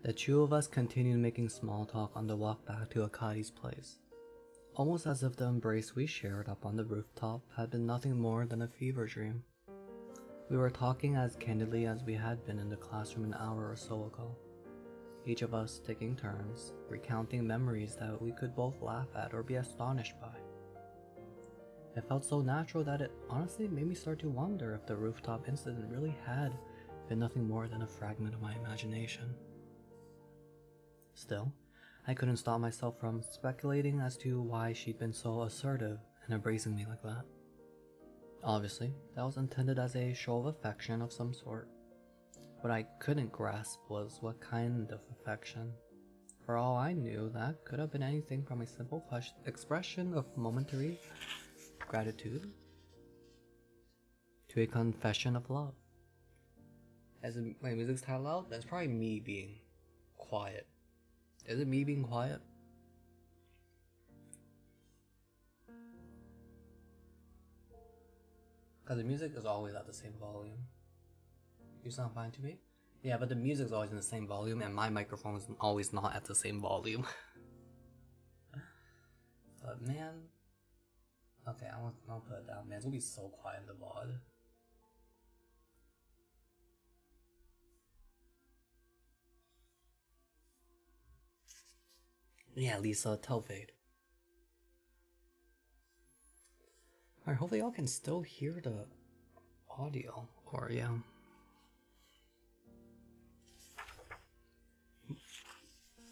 The two of us continued making small talk on the walk back to Akadi's place, almost as if the embrace we shared up on the rooftop had been nothing more than a fever dream. We were talking as candidly as we had been in the classroom an hour or so ago, each of us taking turns, recounting memories that we could both laugh at or be astonished by. It felt so natural that it honestly made me start to wonder if the rooftop incident really had been nothing more than a fragment of my imagination. Still, I couldn't stop myself from speculating as to why she'd been so assertive in embracing me like that. Obviously, that was intended as a show of affection of some sort. What I couldn't grasp was what kind of affection. For all I knew, that could have been anything from a simple expression of momentary gratitude to a confession of love. As my music's titled out, that's probably me being quiet. Is it me being quiet? Because the music is always at the same volume. You sound fine to me? Yeah, but the music's always in the same volume and my microphone is always not at the same volume. But man... Okay, I'll put it down. Man, it's gonna be so quiet in the VOD. Yeah, Lisa, tell Fade. Alright, hopefully y'all can still hear the audio. Or, yeah.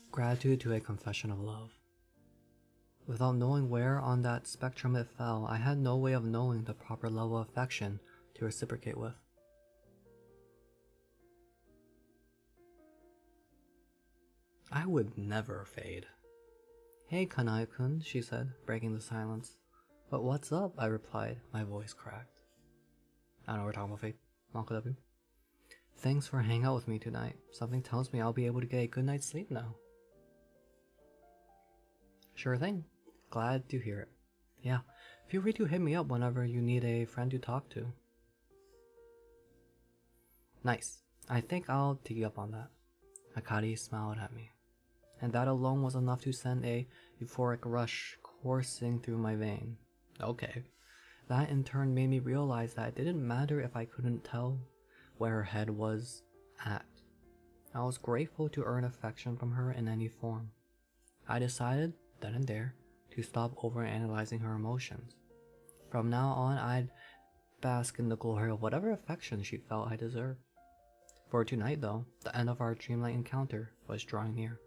Gratitude to a confession of love. Without knowing where on that spectrum it fell, I had no way of knowing the proper level of affection to reciprocate with. I would never fade. Hey, Kanai-kun, she said, breaking the silence. But what's up? I replied, my voice cracked. I don't know what we're talking about, Fade. Uncle W. Thanks for hanging out with me tonight. Something tells me I'll be able to get a good night's sleep now. Sure thing. Glad to hear it. Yeah, feel free to hit me up whenever you need a friend to talk to. Nice. I think I'll take you up on that. Akari smiled at me, and that alone was enough to send a euphoric rush coursing through my vein. Okay. That in turn made me realize that it didn't matter if I couldn't tell where her head was at. I was grateful to earn affection from her in any form. I decided, then and there, to stop overanalyzing her emotions. From now on, I'd bask in the glory of whatever affection she felt I deserved. For tonight, though, the end of our dreamlike encounter was drawing near.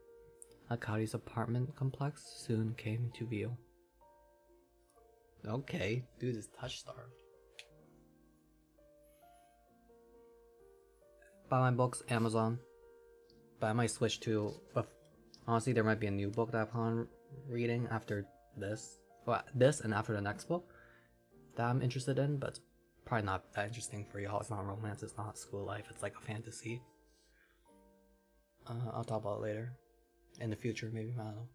Akari's apartment complex soon came to view. Okay, dude is touch-starved. Buy my books, Amazon. But I might switch to... honestly, there might be a new book that I plan on reading after this. Well, this and after the next book that I'm interested in, but it's probably not that interesting for y'all. It's not romance, it's not school life, it's like a fantasy. I'll talk about it later. In the future, maybe, I don't know.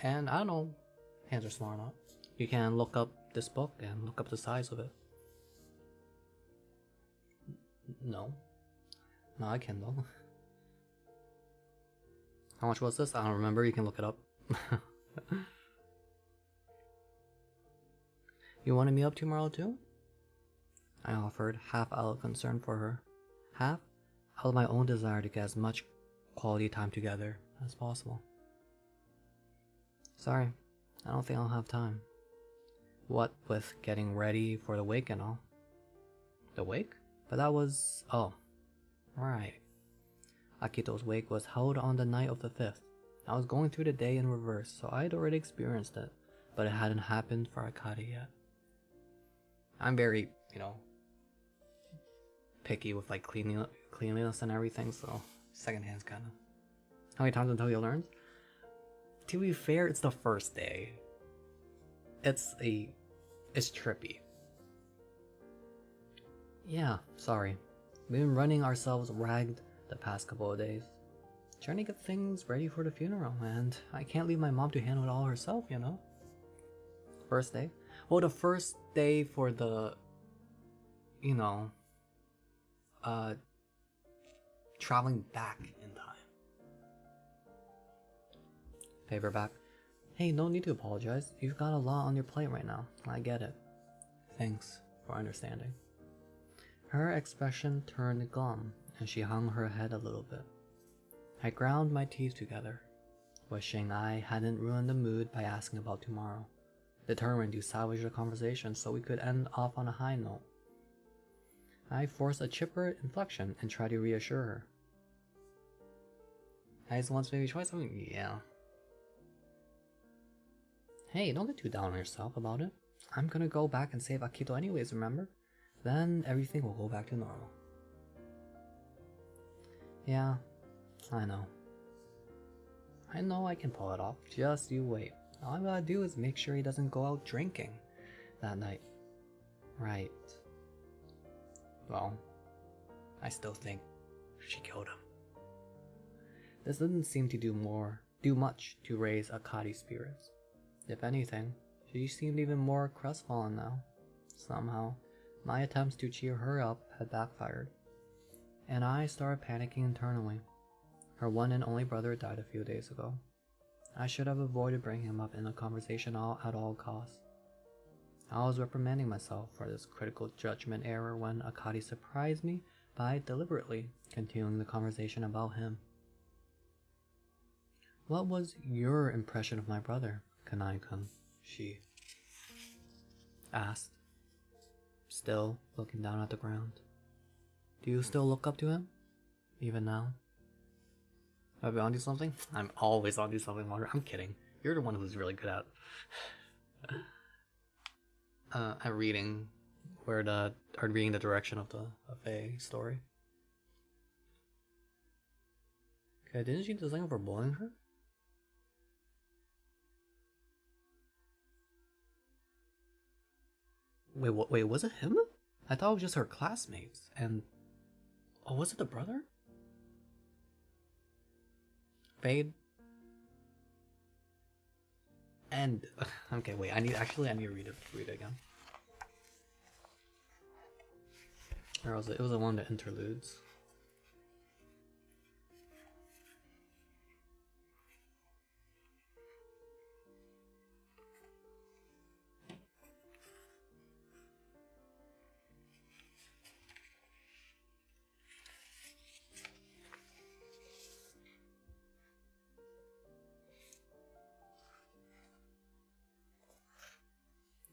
And I don't know, hands are smart or not. You can look up this book and look up the size of it. No. No, I can though. How much was this? I don't remember, you can look it up. You wanted me up tomorrow too? I offered, half out of concern for her, half out of my own desire to get as much quality time together as possible. Sorry, I don't think I'll have time. What with getting ready for the wake and all. The wake? But that was... oh. Right. Akito's wake was held on the night of the 5th. I was going through the day in reverse, so I'd already experienced it, but it hadn't happened for Akari yet. I'm very, picky with like cleanliness and everything, so secondhand's kinda... How many times until you learn? To be fair, it's the first day. It's trippy. Yeah, sorry. We've been running ourselves ragged the past couple of days. Trying to get things ready for the funeral, and I can't leave my mom to handle it all herself, First day? Well, the first day for the, you know, traveling back in time. Paperback. Hey, no need to apologize. You've got a lot on your plate right now. I get it. Thanks for understanding. Her expression turned glum, and she hung her head a little bit. I ground my teeth together, wishing I hadn't ruined the mood by asking about tomorrow, determined to salvage the conversation so we could end off on a high note. I forced a chipper inflection and tried to reassure her. Eyes once, maybe twice? I mean, yeah. Hey, don't get too down on yourself about it. I'm gonna go back and save Akito anyways, remember? Then everything will go back to normal. Yeah, I know. I know I can pull it off, just you wait. All I gotta do is make sure he doesn't go out drinking that night. Right. Well, I still think she killed him. This didn't seem to do much to raise Akari's spirits. If anything, she seemed even more crestfallen now. Somehow, my attempts to cheer her up had backfired, and I started panicking internally. Her one and only brother died a few days ago. I should have avoided bringing him up in a conversation at all costs. I was reprimanding myself for this critical judgment error when Akari surprised me by deliberately continuing the conversation about him. What was your impression of my brother, Kanai-kun? She asked, still looking down at the ground. Do you still look up to him? Even now? Have you onto something? I'm always onto something, Water. I'm kidding. You're the one who's really good at reading reading the direction of a story. Okay, didn't she do something for bullying her? Wait, was it him? I thought it was just her classmates, and... Oh, was it the brother? Fade? And... Okay, wait, I need to read it again. Or was it? It was one of the interludes.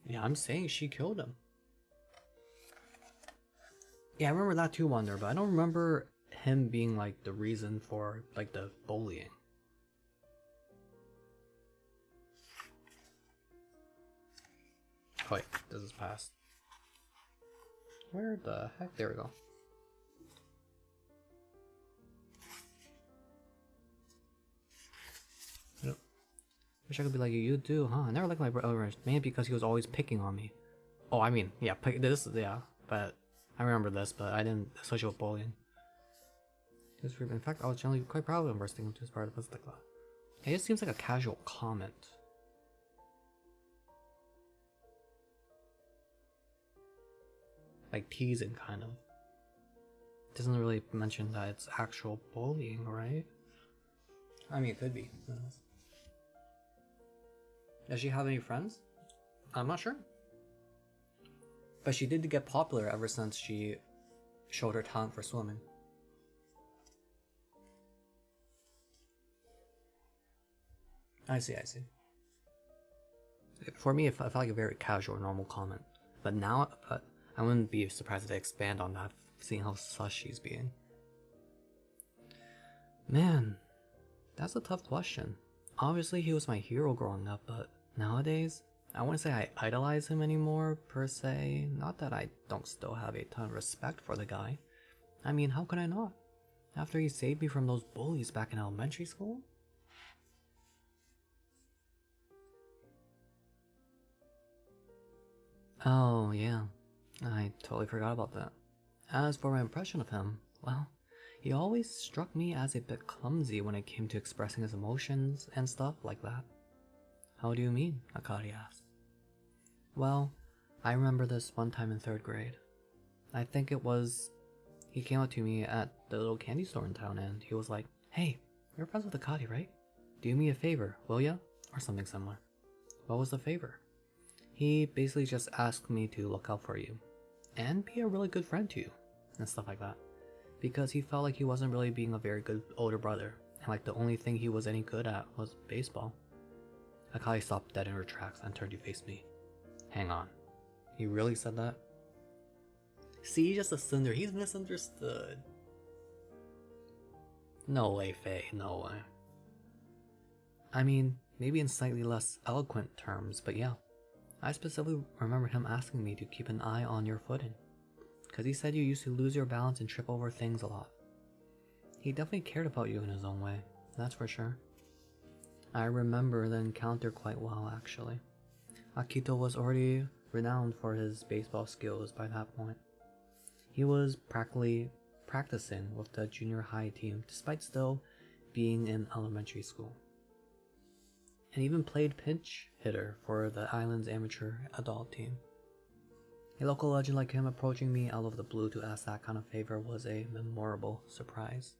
Yeah, I'm saying she killed him. Yeah, I remember that too, Wonder, but I don't remember him being like the reason for like the bullying. Oh wait, this is past. Where the heck? There we go. Yep. Wish I could be like you too, huh? I never liked my brother, maybe because he was always picking on me. Oh, I mean, yeah, but I remember this, but I didn't associate with bullying. In fact, I was generally quite proud of him bursting into his part of the class. It just seems like a casual comment. Like teasing, kind of. Doesn't really mention that it's actual bullying, right? I mean, it could be. Does she have any friends? I'm not sure. But she did get popular ever since she showed her talent for swimming. I see. For me, it felt like a very casual, normal comment. But now, I wouldn't be surprised if they expand on that, seeing how sus she's being. Man, that's a tough question. Obviously, he was my hero growing up, but nowadays, I wouldn't say I idolize him anymore, per se. Not that I don't still have a ton of respect for the guy. I mean, how could I not? After he saved me from those bullies back in elementary school? Oh, yeah. I totally forgot about that. As for my impression of him, well, he always struck me as a bit clumsy when it came to expressing his emotions and stuff like that. How do you mean? Akari asked. Well, I remember this one time in 3rd grade. I think it was... He came up to me at the little candy store in town and he was like, "Hey, you're friends with Akari, right? Do me a favor, will ya?" Or something similar. What was the favor? He basically just asked me to look out for you. And be a really good friend to you. And stuff like that. Because he felt like he wasn't really being a very good older brother. And like the only thing he was any good at was baseball. Akari stopped dead in her tracks and turned to face me. Hang on. He really said that? See, he's just a cinder. He's misunderstood. No way, Faye. No way. I mean, maybe in slightly less eloquent terms, but yeah. I specifically remember him asking me to keep an eye on your footing. Because he said you used to lose your balance and trip over things a lot. He definitely cared about you in his own way, that's for sure. I remember the encounter quite well, actually. Akito was already renowned for his baseball skills by that point. He was practically practicing with the junior high team despite still being in elementary school. And even played pinch hitter for the island's amateur adult team. A local legend like him approaching me out of the blue to ask that kind of favor was a memorable surprise.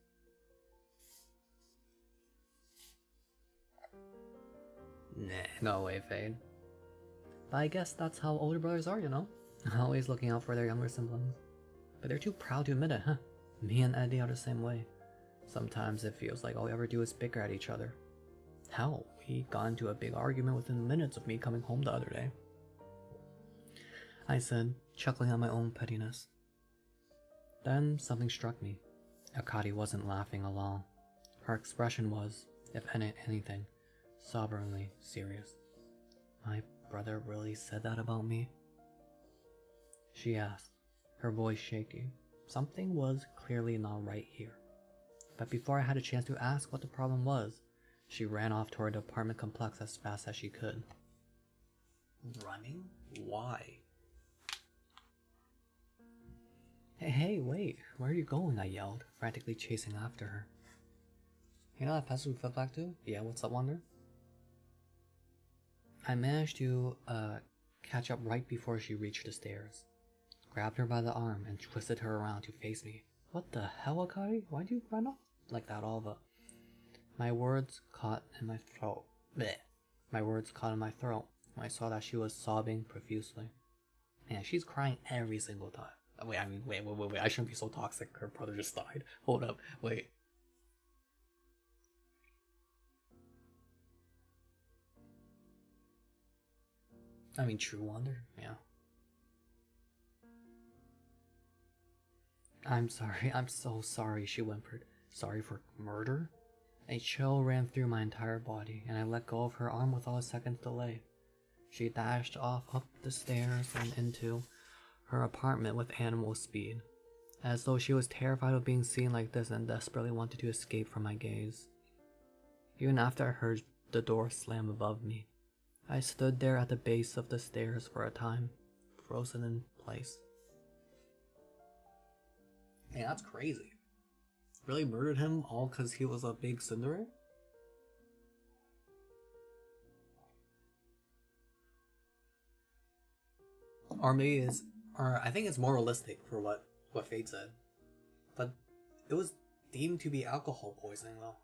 Nah, no way, Fade. But I guess that's how older brothers are, you know? Always looking out for their younger siblings. But they're too proud to admit it, huh? Me and Eddie are the same way. Sometimes it feels like all we ever do is bicker at each other. Hell, we got into a big argument within minutes of me coming home the other day. I said, chuckling at my own pettiness. Then something struck me. Akari wasn't laughing along. Her expression was, if anything, sovereignly serious. My brother really said that about me? She asked, her voice shaking. Something was clearly not right here. But before I had a chance to ask what the problem was, she ran off toward the apartment complex as fast as she could. Running? Why? Hey, wait, where are you going? I yelled, frantically chasing after her. You know that pencil we flipped back to? Yeah, what's up, Wonder? I managed to catch up right before she reached the stairs. Grabbed her by the arm and twisted her around to face me. What the hell, Akari? Why'd you run off like that, Alva? My words caught in my throat. Blech. My words caught in my throat when I saw that she was sobbing profusely. Man, she's crying every single time. Wait, I shouldn't be so toxic. Her brother just died. Hold up, wait. I mean, true wonder, yeah. I'm sorry, I'm so sorry, she whimpered. Sorry for murder? A chill ran through my entire body, and I let go of her arm without a second's delay. She dashed off up the stairs and into her apartment with animal speed, as though she was terrified of being seen like this and desperately wanted to escape from my gaze. Even after I heard the door slam above me, I stood there at the base of the stairs for a time, frozen in place. Man, that's crazy. Really murdered him all because he was a big cinderer? Or maybe I think it's more realistic for what Fate said. But it was deemed to be alcohol poisoning though.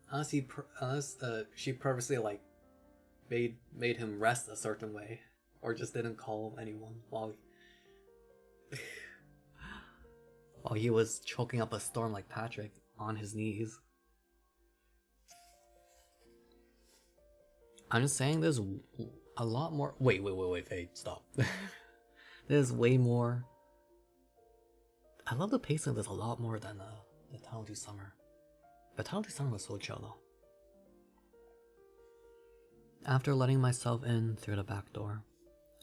Unless she purposely like made him rest a certain way, or just didn't call anyone while while he was choking up a storm like Patrick on his knees. I'm just saying there's a lot more. Wait, Fade, stop. There's way more. I love the pacing of this a lot more than the Tunnel to Summer. The Tunnel to Summer was so chill though. After letting myself in through the back door,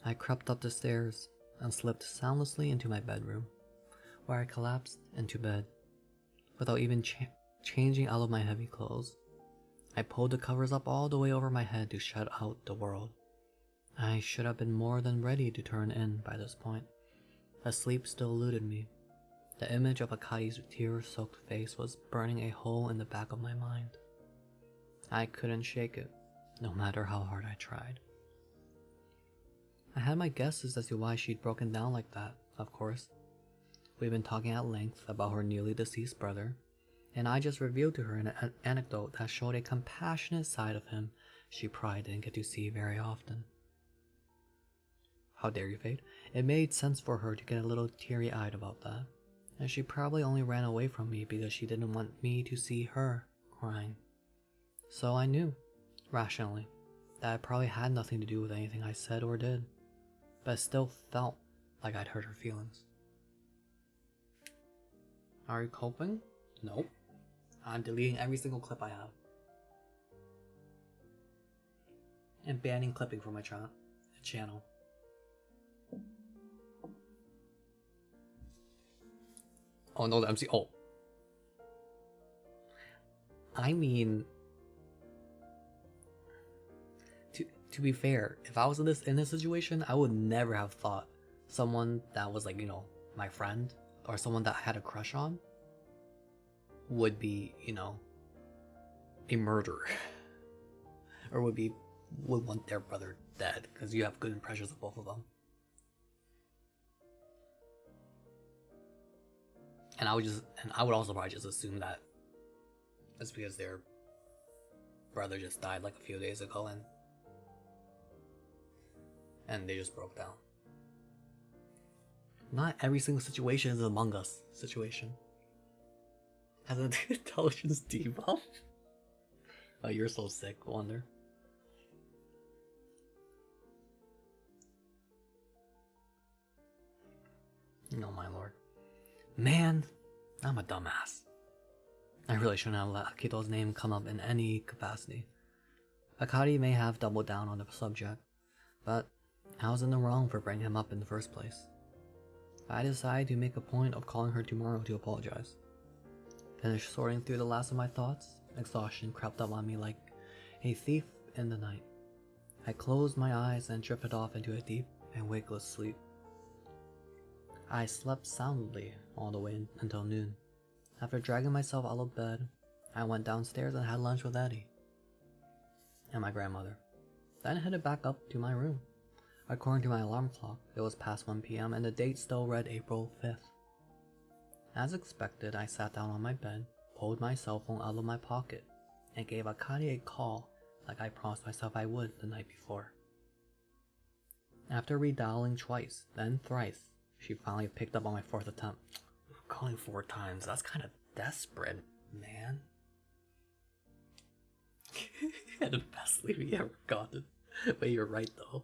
I crept up the stairs and slipped soundlessly into my bedroom, where I collapsed into bed without even changing out of my heavy clothes. I pulled the covers up all the way over my head to shut out the world. I should have been more than ready to turn in by this point, but sleep still eluded me. The image of Akari's tear-soaked face was burning a hole in the back of my mind. I couldn't shake it, no matter how hard I tried. I had my guesses as to why she'd broken down like that, of course. We'd been talking at length about her newly deceased brother, and I just revealed to her an anecdote that showed a compassionate side of him she probably didn't get to see very often. How dare you, Fate? It made sense for her to get a little teary-eyed about that, and she probably only ran away from me because she didn't want me to see her crying. So I knew, rationally, that it probably had nothing to do with anything I said or did, but it still felt like I'd hurt her feelings. Are you coping? Nope. I'm deleting every single clip I have. And banning clipping from my channel. Oh no, the MC. Oh. I mean, to be fair, if I was in this situation, I would never have thought someone that was like, my friend or someone that I had a crush on would be, a murderer. Or would want their brother dead, because you have good impressions of both of them. And I would also probably just assume that it's because their brother just died like a few days ago and they just broke down. Not every single situation is an Among Us situation. Has an intelligence debuff? Oh, you're so sick, Wonder. No, my lord. Man, I'm a dumbass. I really shouldn't have let Akito's name come up in any capacity. Akari may have doubled down on the subject, but I was in the wrong for bringing him up in the first place. I decided to make a point of calling her tomorrow to apologize. Finished sorting through the last of my thoughts, exhaustion crept up on me like a thief in the night. I closed my eyes and drifted off into a deep and wakeless sleep. I slept soundly all the way until noon. After dragging myself out of bed, I went downstairs and had lunch with Eddie and my grandmother, then headed back up to my room. According to my alarm clock, it was past 1 p.m. and the date still read April 5th. As expected, I sat down on my bed, pulled my cell phone out of my pocket, and gave Akari a call like I promised myself I would the night before. After redialing twice, then thrice, she finally picked up on my fourth attempt. Calling 4 times, that's kind of desperate, man. And the best sleep you ever gotten. But you're right, though.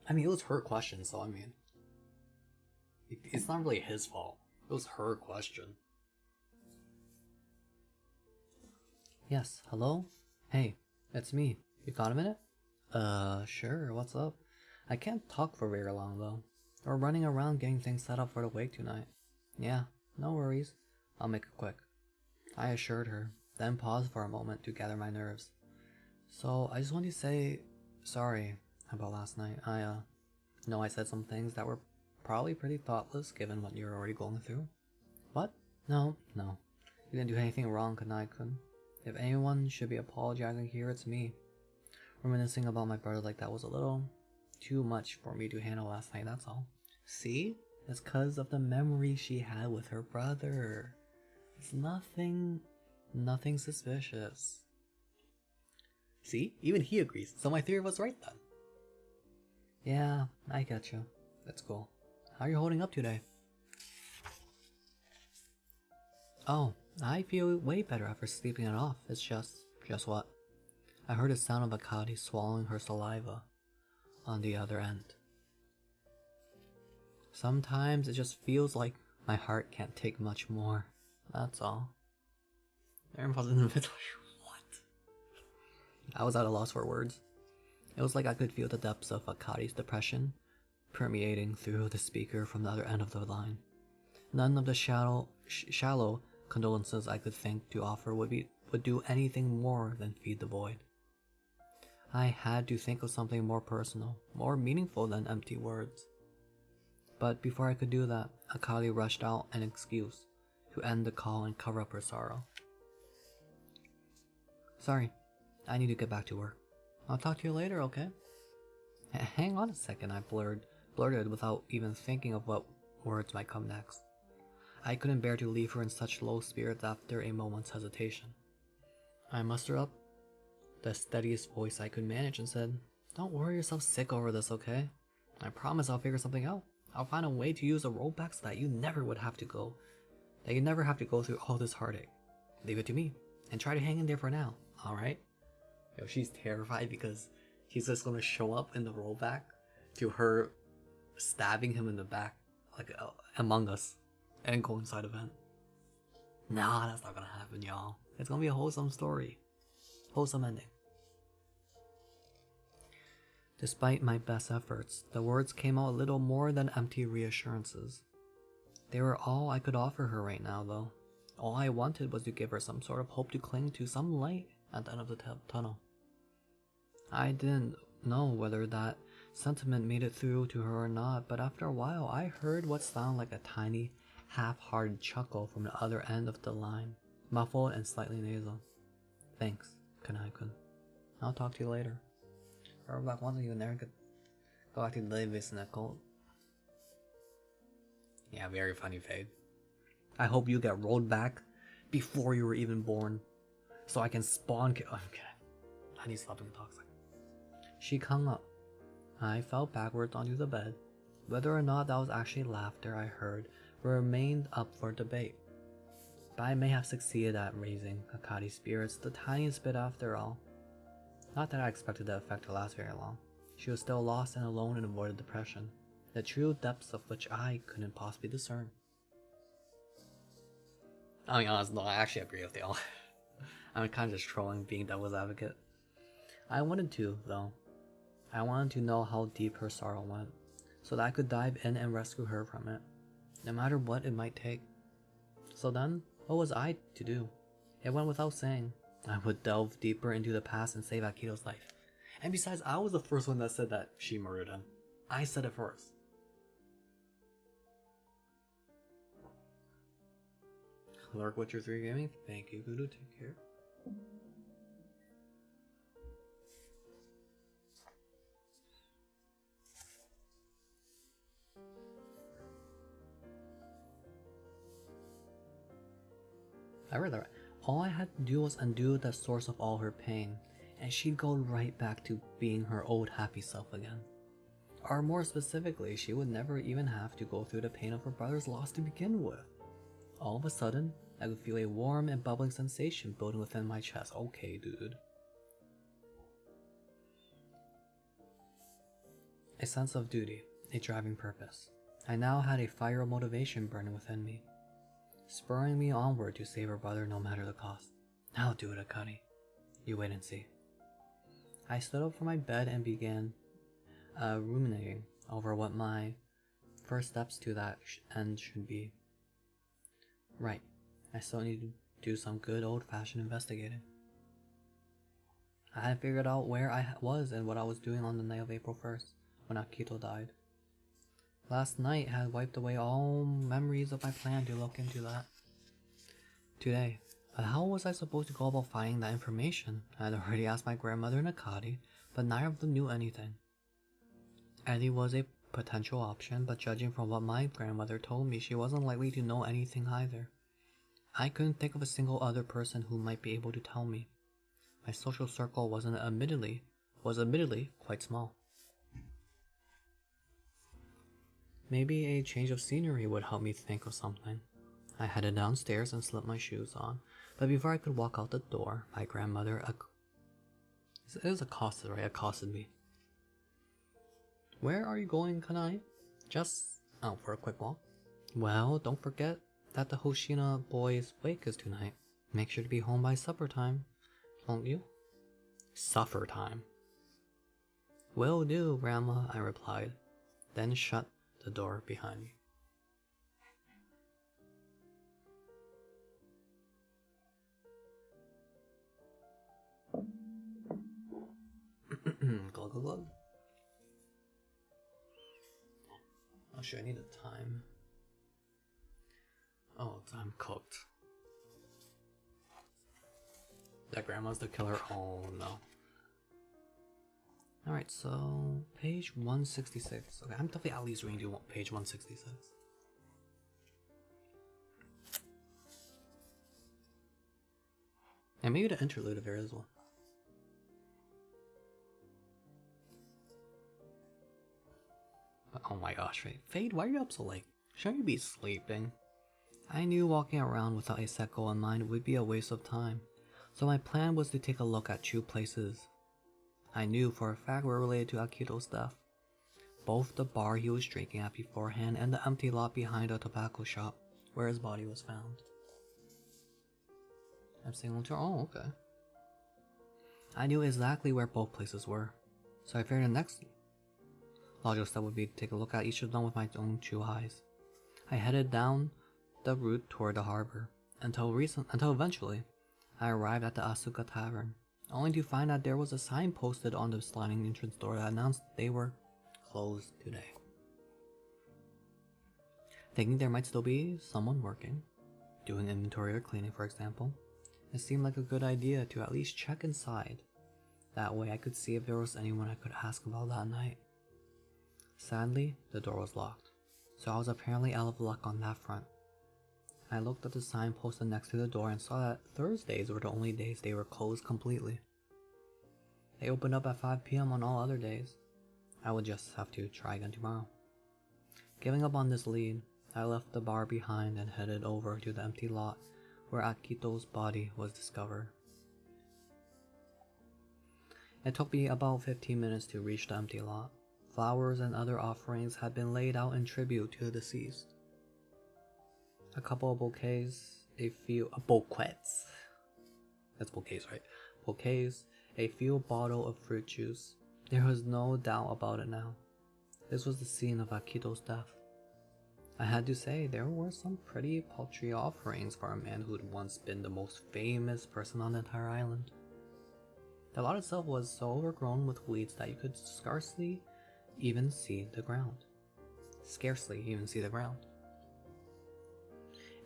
I mean, it was her question, so I mean, it's not really his fault. It was her question. Yes, hello? Hey, it's me. You got a minute? Sure, what's up? I can't talk for very long, though. We're running around getting things set up for the wake tonight. Yeah, no worries. I'll make it quick. I assured her, then paused for a moment to gather my nerves. So, I just want to say sorry about last night. I know I said some things that were probably pretty thoughtless given what you're already going through. What? No. You didn't do anything wrong, Kanai-kun. If anyone should be apologizing here, it's me. Reminiscing about my brother like that was a little too much for me to handle last night, that's all. See? It's because of the memory she had with her brother. It's nothing suspicious. See? Even he agrees, so my theory was right then. Yeah, I get you. That's cool. How are you holding up today? Oh, I feel way better after sleeping it off. It's just what? I heard the sound of Akari swallowing her saliva on the other end. Sometimes it just feels like my heart can't take much more. That's all. Aaron was in the middle. What? I was at a loss for words. It was like I could feel the depths of Akari's depression permeating through the speaker from the other end of the line. None of the shallow condolences I could think to offer would do anything more than feed the void. I had to think of something more personal, more meaningful than empty words. But before I could do that, Akari rushed out an excuse to end the call and cover up her sorrow. Sorry, I need to get back to work. I'll talk to you later, okay? Hang on a second, I blurted without even thinking of what words might come next. I couldn't bear to leave her in such low spirits after a moment's hesitation. I mustered up the steadiest voice I could manage and said, "Don't worry yourself sick over this, okay? I promise I'll figure something out. I'll find a way to use a rollback so that you never have to go through all this heartache. Leave it to me, and try to hang in there for now, alright?" Yo, she's terrified because he's just gonna show up in the rollback to her stabbing him in the back, like Among Us, and go inside a vent. Nah, that's not gonna happen, y'all. It's gonna be a wholesome story. Wholesome ending. Despite my best efforts, the words came out a little more than empty reassurances. They were all I could offer her right now, though. All I wanted was to give her some sort of hope to cling to, some light at the end of the tunnel. I didn't know whether that sentiment made it through to her or not, but after a while I heard what sounded like a tiny, half-hearted chuckle from the other end of the line, muffled and slightly nasal. "Thanks, Kanai-kun. I'll talk to you later." Or like one of you never could go back to live in a cult. Yeah, very funny, Fade. I hope you get rolled back before you were even born, so I can spawn. Okay, I need to stop being toxic. She hung up. I fell backwards onto the bed. Whether or not that was actually laughter I heard remained up for debate. But I may have succeeded at raising Akari's spirits the tiniest bit after all. Not that I expected the effect to last very long. She was still lost and alone in avoided depression, the true depths of which I couldn't possibly discern. I mean, honestly, no, I actually agree with y'all. I'm kind of just trolling, being devil's advocate. I wanted to, though. I wanted to know how deep her sorrow went, so that I could dive in and rescue her from it, no matter what it might take. So then, what was I to do? It went without saying. I would delve deeper into the past and save Akito's life. And besides, I was the first one that said that she murdered him. I said it first. Lurk Witcher 3 Gaming, thank you, Voodoo, take care. I read that right. All I had to do was undo the source of all her pain, and she'd go right back to being her old happy self again. Or more specifically, she would never even have to go through the pain of her brother's loss to begin with. All of a sudden, I could feel a warm and bubbling sensation building within my chest. Okay, dude. A sense of duty, a driving purpose. I now had a fire of motivation burning within me, spurring me onward to save her brother no matter the cost. I'll do it, Akari. You wait and see. I stood up from my bed and began ruminating over what my first steps to that end should be. Right, I still need to do some good old-fashioned investigating. I had figured out where I was and what I was doing on the night of April 1st, when Akito died. Last night had wiped away all memories of my plan to look into that. Today, how was I supposed to go about finding that information? I had already asked my grandmother and Akari, but neither of them knew anything. Eddie was a potential option, but judging from what my grandmother told me, she wasn't likely to know anything either. I couldn't think of a single other person who might be able to tell me. My social circle was admittedly quite small. Maybe a change of scenery would help me think of something. I headed downstairs and slipped my shoes on, but before I could walk out the door, my grandmother accosted me. Where are you going, Kanai? Just out for a quick walk. Well, don't forget that the Hoshina boy's wake is tonight. Make sure to be home by supper time, won't you? Supper time. Will do, Grandma, I replied, then shut the door behind me. Glug glug glug. Oh shit, I need a time. Oh, I'm cooked. That grandma's the killer? Oh no. Alright, so page 166. Okay, I'm definitely at least reading to page 166. And maybe the interlude of there as well. Oh my gosh, Fade, why are you up so late? Shouldn't you be sleeping? I knew walking around without a set goal in mind would be a waste of time, so my plan was to take a look at two places I knew for a fact were related to Akito's death. Both the bar he was drinking at beforehand and the empty lot behind a tobacco shop where his body was found. I'm saying oh, okay. I knew exactly where both places were, so I figured the next logical step would be to take a look at each of them with my own two eyes. I headed down the route toward the harbor until eventually I arrived at the Asuka Tavern, only to find that there was a sign posted on the sliding entrance door that announced they were closed today. Thinking there might still be someone working, doing inventory or cleaning for example, it seemed like a good idea to at least check inside. That way I could see if there was anyone I could ask about that night. Sadly, the door was locked, so I was apparently out of luck on that front. I looked at the sign posted next to the door and saw that Thursdays were the only days they were closed completely. They opened up at 5 PM on all other days. I would just have to try again tomorrow. Giving up on this lead, I left the bar behind and headed over to the empty lot where Akito's body was discovered. It took me about 15 minutes to reach the empty lot. Flowers and other offerings had been laid out in tribute to the deceased. A couple of bouquets, a few bouquets. That's bouquets, right? Bouquets, a few bottles of fruit juice. There was no doubt about it now. This was the scene of Akito's death. I had to say, there were some pretty paltry offerings for a man who'd once been the most famous person on the entire island. The lot itself was so overgrown with weeds that you could scarcely even see the ground. Scarcely even see the ground.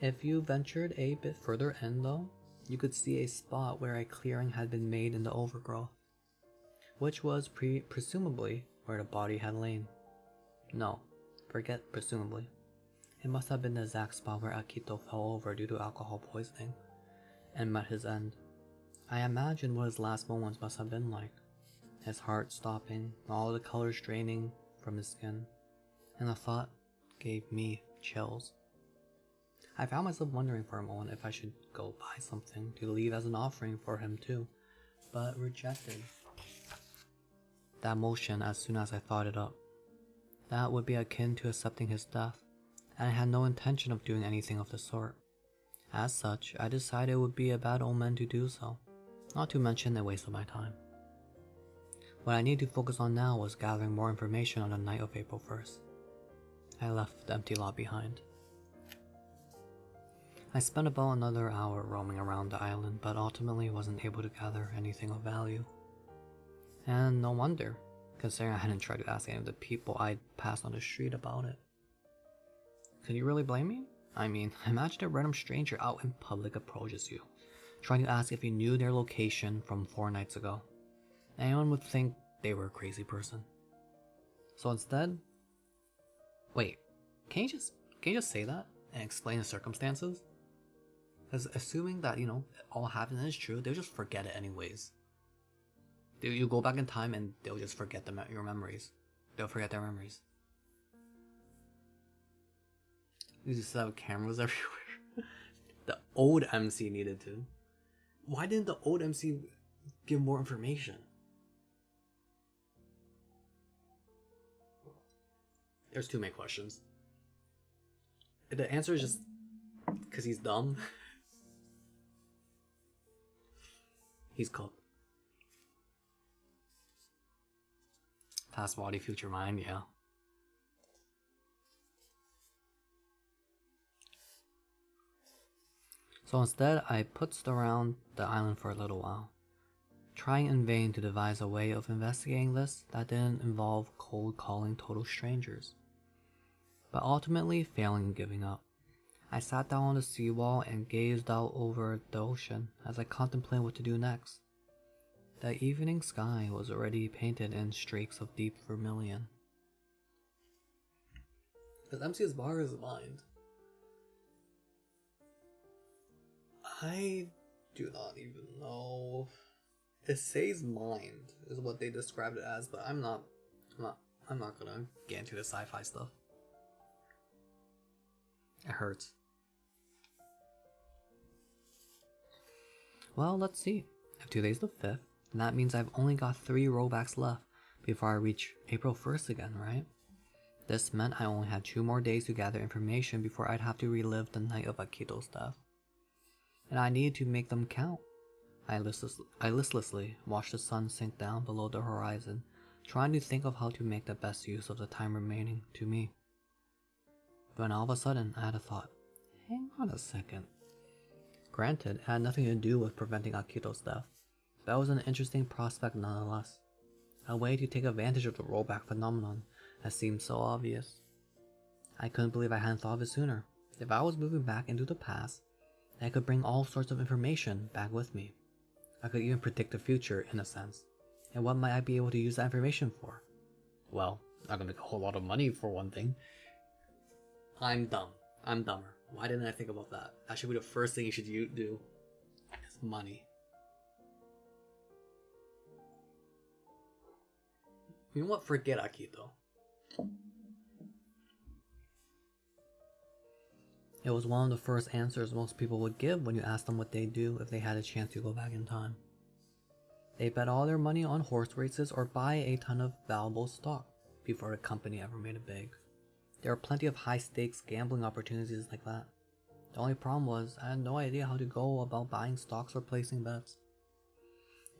If you ventured a bit further in though, you could see a spot where a clearing had been made in the overgrowth, which was presumably where the body had lain. No, forget presumably. It must have been the exact spot where Akito fell over due to alcohol poisoning and met his end. I imagine what his last moments must have been like. His heart stopping, all the colors draining from his skin, and the thought gave me chills. I found myself wondering for a moment if I should go buy something to leave as an offering for him too, but rejected that motion as soon as I thought it up. That would be akin to accepting his death, and I had no intention of doing anything of the sort. As such, I decided it would be a bad omen to do so, not to mention a waste of my time. What I needed to focus on now was gathering more information on the night of April 1st. I left the empty lot behind. I spent about another hour roaming around the island, but ultimately wasn't able to gather anything of value. And no wonder, considering I hadn't tried to ask any of the people I'd passed on the street about it. Could you really blame me? I mean, imagine a random stranger out in public approaches you, trying to ask if you knew their location from 4 nights ago. Anyone would think they were a crazy person. So instead, wait, can you just say that and explain the circumstances? Because assuming that, it all happened and is true, they'll just forget it anyways. You go back in time and they'll just forget your memories. They'll forget their memories. You just have cameras everywhere. The old MC needed to. Why didn't the old MC give more information? There's too many questions. The answer is just because he's dumb. He's cooked. Past body, future mind, yeah. So instead, I putzed around the island for a little while, trying in vain to devise a way of investigating this that didn't involve cold calling total strangers, but ultimately failing and giving up. I sat down on the seawall and gazed out over the ocean as I contemplated what to do next. The evening sky was already painted in streaks of deep vermilion. Does MC's bar is mind? I do not even know. It says mind is what they described it as, but I'm not gonna get into the sci-fi stuff. It hurts. Well, let's see. If today's the 5th, then that means I've only got 3 rollbacks left before I reach April 1st again, right? This meant I only had 2 more days to gather information before I'd have to relive the night of Akito's death. And I needed to make them count. I listlessly watched the sun sink down below the horizon, trying to think of how to make the best use of the time remaining to me. When all of a sudden, I had a thought. Hang on a second. Granted, it had nothing to do with preventing Akito's death, but it was an interesting prospect nonetheless. A way to take advantage of the rollback phenomenon that seemed so obvious. I couldn't believe I hadn't thought of it sooner. If I was moving back into the past, I could bring all sorts of information back with me. I could even predict the future, in a sense. And what might I be able to use that information for? Well, not gonna make a whole lot of money for one thing. I'm dumb. I'm dumber. Why didn't I think about that? That should be the first thing you should do. It's money. You know what? Forget Akito. It was one of the first answers most people would give when you asked them what they'd do if they had a chance to go back in time. They bet all their money on horse races or buy a ton of valuable stock before the company ever made it big. There are plenty of high-stakes gambling opportunities like that. The only problem was I had no idea how to go about buying stocks or placing bets.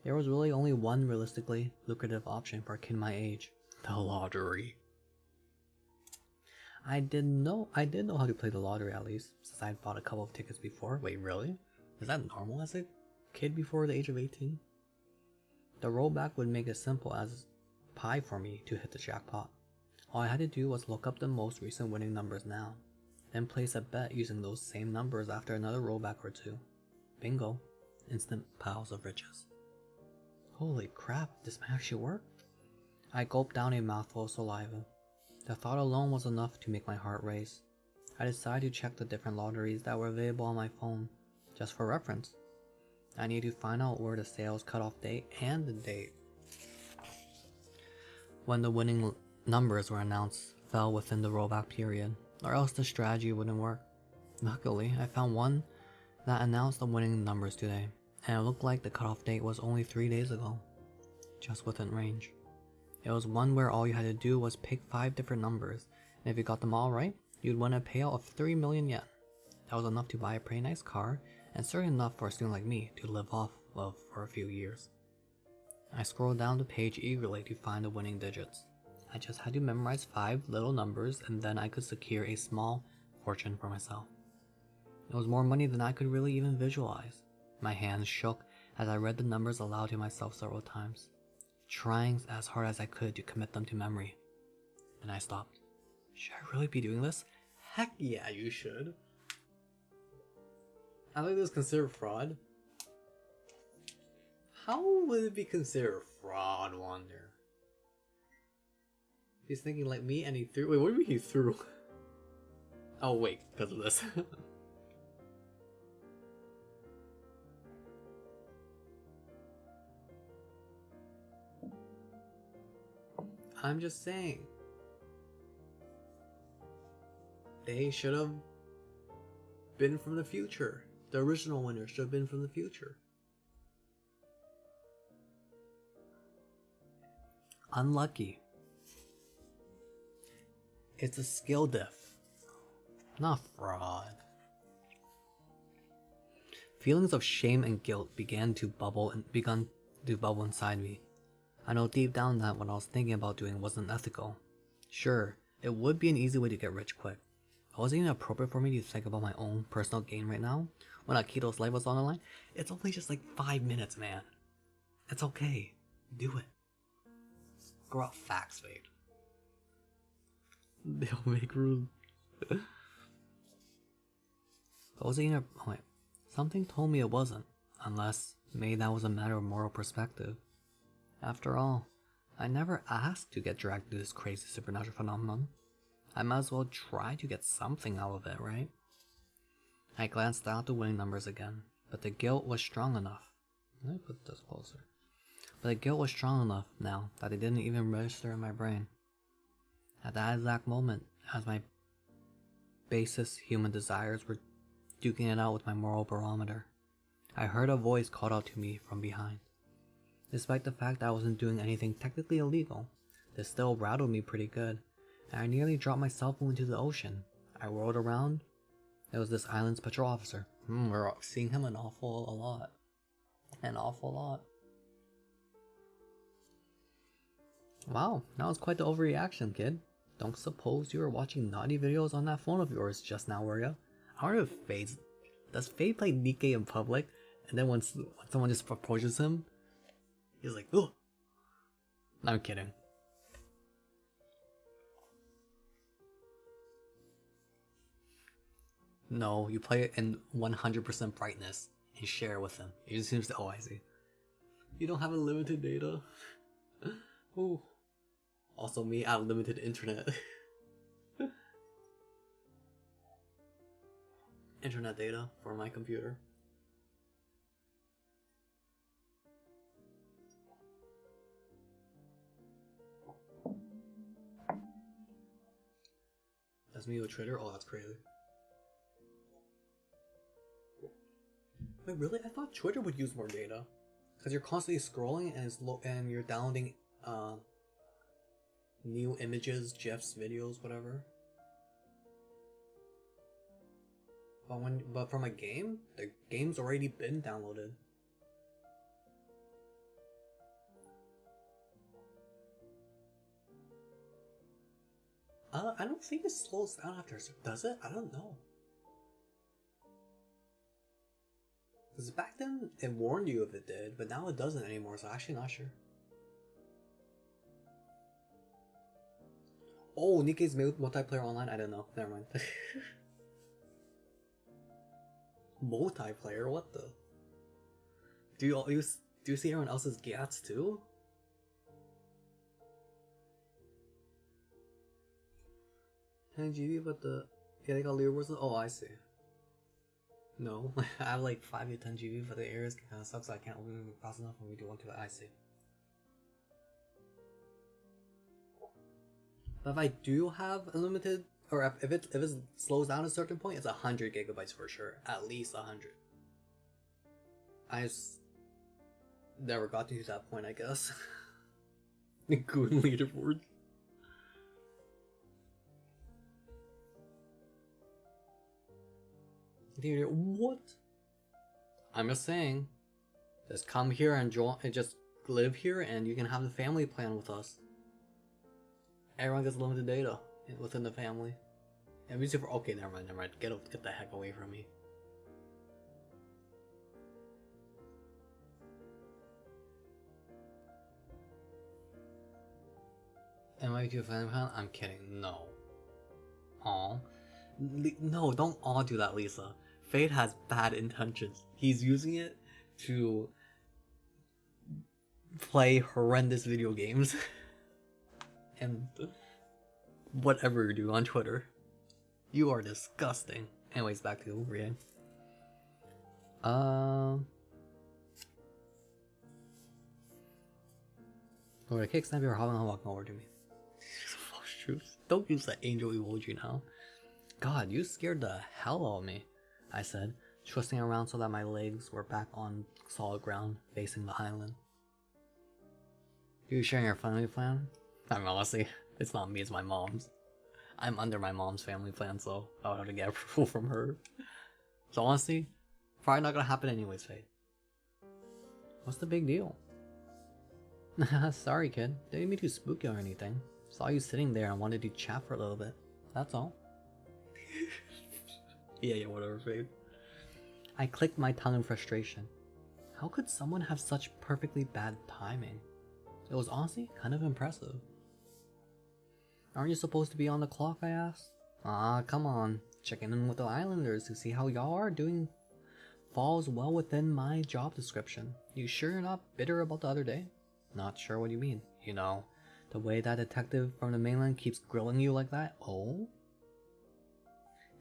There was really only one realistically lucrative option for a kid my age: the lottery. I did know how to play the lottery, at least, since I had bought a couple of tickets before. Wait, really? Is that normal as a kid before the age of 18? The rollback would make it simple as pie for me to hit the jackpot. All I had to do was look up the most recent winning numbers now, then place a bet using those same numbers after another rollback or 2. Bingo. Instant piles of riches. Holy crap, this might actually work? I gulped down a mouthful of saliva. The thought alone was enough to make my heart race. I decided to check the different lotteries that were available on my phone, just for reference. I needed to find out where the sales cutoff date and the date when the winning numbers were announced fell within the rollback period, or else the strategy wouldn't work. Luckily, I found one that announced the winning numbers today, and it looked like the cutoff date was only 3 days ago, just within range. It was one where all you had to do was pick 5 different numbers, and if you got them all right, you'd win a payout of 3 million yen. That was enough to buy a pretty nice car, and certainly enough for a student like me to live off of for a few years. I scrolled down the page eagerly to find the winning digits. I just had to memorize 5 little numbers, and then I could secure a small fortune for myself. It was more money than I could really even visualize. My hands shook as I read the numbers aloud to myself several times, trying as hard as I could to commit them to memory. Then I stopped. Should I really be doing this? Heck yeah, you should. I think this is considered fraud. How would it be considered fraud, wonder? He's thinking like me and he threw. Wait, what do you mean he threw? Oh, wait, because of this. I'm just saying. They should have been from the future. The original winner should have been from the future. Unlucky. It's a skill diff, not fraud. Feelings of shame and guilt began to bubble inside me. I know deep down that what I was thinking about doing wasn't ethical. Sure, it would be an easy way to get rich quick. But was it even appropriate for me to think about my own personal gain right now, when Akito's life was on the line? It's only just like 5 minutes, man. It's okay. Do it. Grow up facts, mate. They'll make room. But was it in a... Oh, wait. Something told me it wasn't. Unless, maybe that was a matter of moral perspective. After all, I never asked to get dragged into this crazy supernatural phenomenon. I might as well try to get something out of it, right? I glanced out the winning numbers again, but the guilt was strong enough. Let me put this closer. But the guilt was strong enough now that it didn't even register in my brain. At that exact moment, as my basest human desires were duking it out with my moral barometer, I heard a voice called out to me from behind. Despite the fact that I wasn't doing anything technically illegal, this still rattled me pretty good, and I nearly dropped my cell phone into the ocean. I whirled around. It was this island's patrol officer. We're seeing him an awful lot. An awful lot. Wow, that was quite the overreaction, kid. Don't suppose you were watching naughty videos on that phone of yours just now, were ya? I wonder if Fade's... Does Fade play Nikke in public? And then when someone just approaches him, he's like, ugh! I'm kidding. No, you play it in 100% brightness and share it with him. He just seems to... Oh, I see. You don't have unlimited data. Ooh. Also me, I have limited internet. Internet data for my computer. That's me with Twitter? Oh, that's crazy. Wait, really? I thought Twitter would use more data. Because you're constantly scrolling and you're downloading new images, GIFs, videos, whatever. But from a game, the game's already been downloaded. I don't think it slows down after. Does it? I don't know. Because back then it warned you if it did, but now it doesn't anymore. So I'm actually not sure. Oh, Nikke's multiplayer online? I don't know. Never mind. Multiplayer? What the? Do you see everyone else's gats too? $10 GB, but they got leaderboards. Oh, I see. No, I have like 5 to 10 GB, but the areas kind of sucks. So I can't open them fast enough when we do want to. I see. But if I do have unlimited, or if it slows down at a certain point, it's 100 GB for sure. At least 100. I just never got to that point, I guess. Good leaderboard. Dude, what? I'm just saying. Just come here and just live here, and you can have the family plan with us. Everyone gets limited data within the family. And we super. Okay, never mind. Get the heck away from me. Am I a family plan? I'm kidding. No. Aw. No, don't all do that, Lisa. Fate has bad intentions. He's using it to play horrendous video games. And whatever you do on Twitter. You are disgusting. Anyways, back to reading. Oh, the kick snap your hopping and walking over to me. False truth. Don't use that angel emoji now. God, you scared the hell out of me, I said, twisting around so that my legs were back on solid ground, facing the island. You sharing your family plan? I mean, honestly, it's not me, it's my mom's. I'm under my mom's family plan, so I would have to get approval from her. So honestly, probably not gonna happen anyways, Fate. What's the big deal? Sorry, kid. Didn't mean to spook you or anything. Saw you sitting there and wanted to chat for a little bit. That's all. Yeah, whatever, Fate. I clicked my tongue in frustration. How could someone have such perfectly bad timing? It was honestly kind of impressive. Aren't you supposed to be on the clock, I asked? Ah, come on. Checking in with the islanders to see how y'all are doing falls well within my job description. You sure you're not bitter about the other day? Not sure what you mean. You know, the way that detective from the mainland keeps grilling you like that? Oh?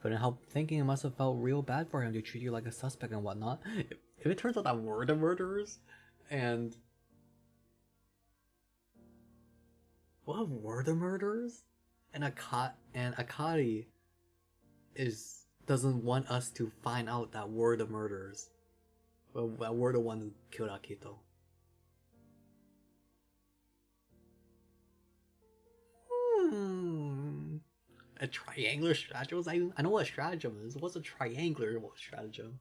Couldn't help thinking it must have felt real bad for him to treat you like a suspect and whatnot. If it turns out that we're the murderers, and... What, we're the murderers? And Akari doesn't want us to find out that we're the murderers. Well, that we're the one who killed Akito. A triangular stratagem? I know what a stratagem is. What's a triangular stratagem?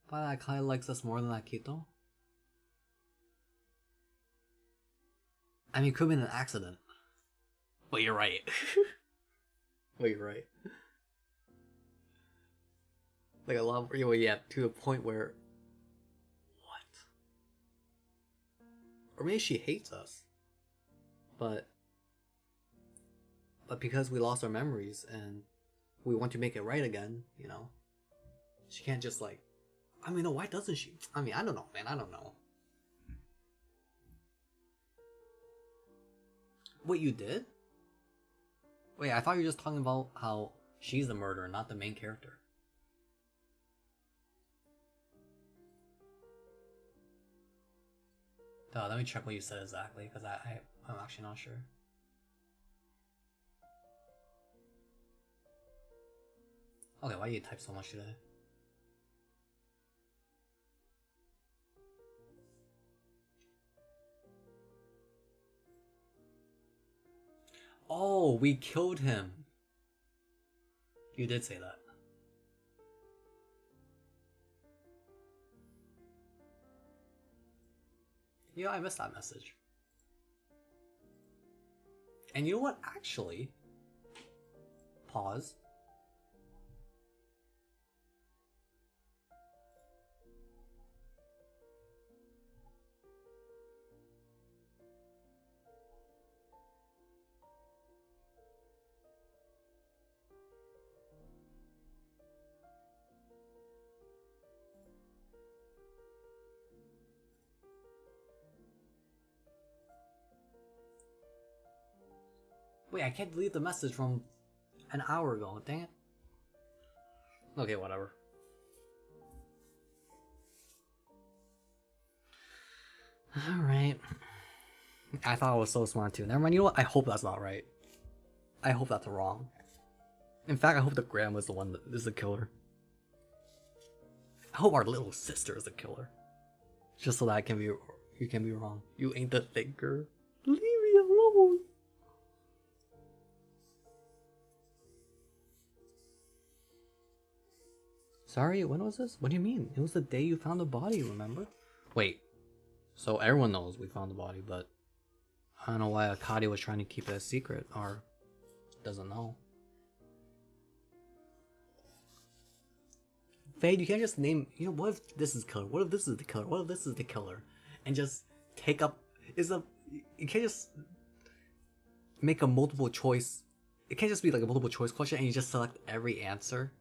But Akari likes us more than Akito? I mean, it could have been an accident. But you're right. Well, you're right. Like a lot of, yeah, to a point where... What? Or maybe she hates us. But because we lost our memories and we want to make it right again, you know, she can't just like... I mean, no, why doesn't she? I mean, I don't know, man, I don't know. Wait, you did? Wait, I thought you were just talking about how she's the murderer, not the main character. Let me check what you said exactly, because I'm actually not sure. Okay, why do you type so much today? Oh, we killed him. You did say that. Yeah, I missed that message. And you know what? Actually, pause. Wait, I can't delete the message from an hour ago, dang it. Okay, whatever. Alright. I thought I was so smart too. Never mind, you know what? I hope that's not right. I hope that's wrong. In fact, I hope the grandma's the one that is the killer. I hope our little sister is the killer. Just so that you can be wrong. You ain't the thinker. Leave me alone. Sorry, when was this? What do you mean? It was the day you found the body, remember? Wait, so everyone knows we found the body, but I don't know why Akari was trying to keep it a secret, or doesn't know. Fade, you can't just name, you know, what if this is the killer? What if this is the killer? What if this is the killer? And just take up, you can't just make a multiple choice, it can't just be like a multiple choice question and you just select every answer.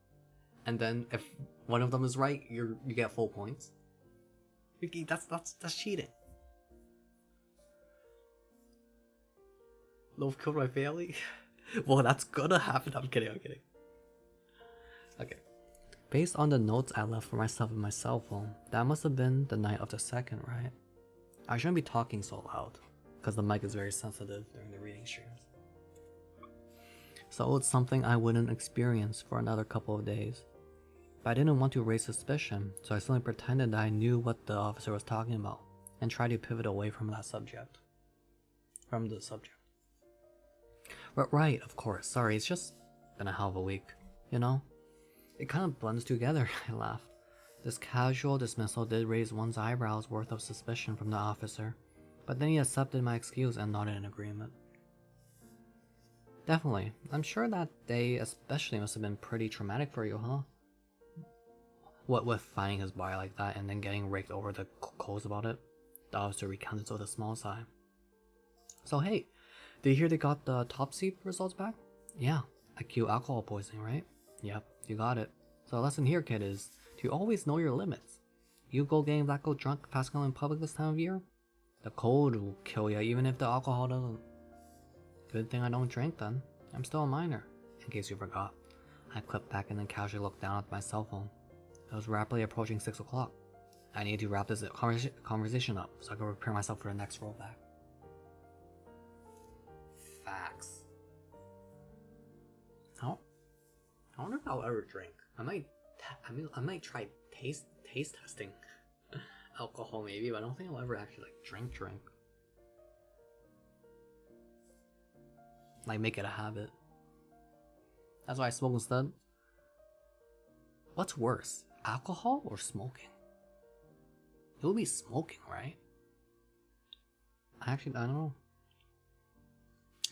And then if one of them is right, you get full points. That's cheating. Love killed my family? Well, that's gonna happen. I'm kidding. Okay. Based on the notes I left for myself in my cell phone, that must have been the night of the 2nd, right? I shouldn't be talking so loud, because the mic is very sensitive during the reading streams. So it's something I wouldn't experience for another couple of days. But I didn't want to raise suspicion, so I simply pretended that I knew what the officer was talking about, and tried to pivot away from the subject. But right, of course, sorry, it's just been a hell of a week, you know? It kind of blends together, I laughed. This casual dismissal did raise one's eyebrows worth of suspicion from the officer, but then he accepted my excuse and nodded in agreement. Definitely, I'm sure that day especially must have been pretty traumatic for you, huh? What with finding his body like that and then getting raked over the coals about it? The officer recounted with a small sigh. So hey, Did you hear they got the autopsy results back? Yeah, acute alcohol poisoning, right? Yep, you got it. So the lesson here, kid, is to always know your limits. You go getting that go drunk, passing out in public this time of year, the cold will kill you even if the alcohol doesn't. Good thing I don't drink then. I'm still a minor, in case you forgot. I clipped back and then casually looked down at my cell phone. It was rapidly approaching 6 o'clock. I needed to wrap this conversation up so I could prepare myself for the next rollback. Facts. I wonder if I'll ever drink. I might try taste testing alcohol maybe, but I don't think I'll ever actually like drink. Like make it a habit. That's why I smoke instead. What's worse, alcohol or smoking? It would be smoking, right? Actually, I don't know.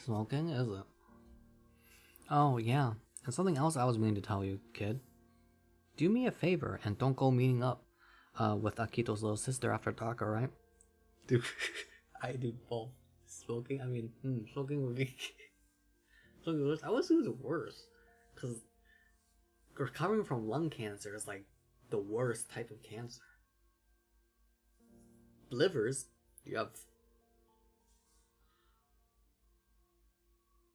Smoking, is it? Oh, yeah. And something else I was meaning to tell you, kid. Do me a favor and don't go meeting up with Akito's little sister after dark, alright? Dude, I do both. Smoking, smoking would be... smoking worse. I would assume it's worse. Because recovering from lung cancer is like the worst type of cancer. Livers, you have...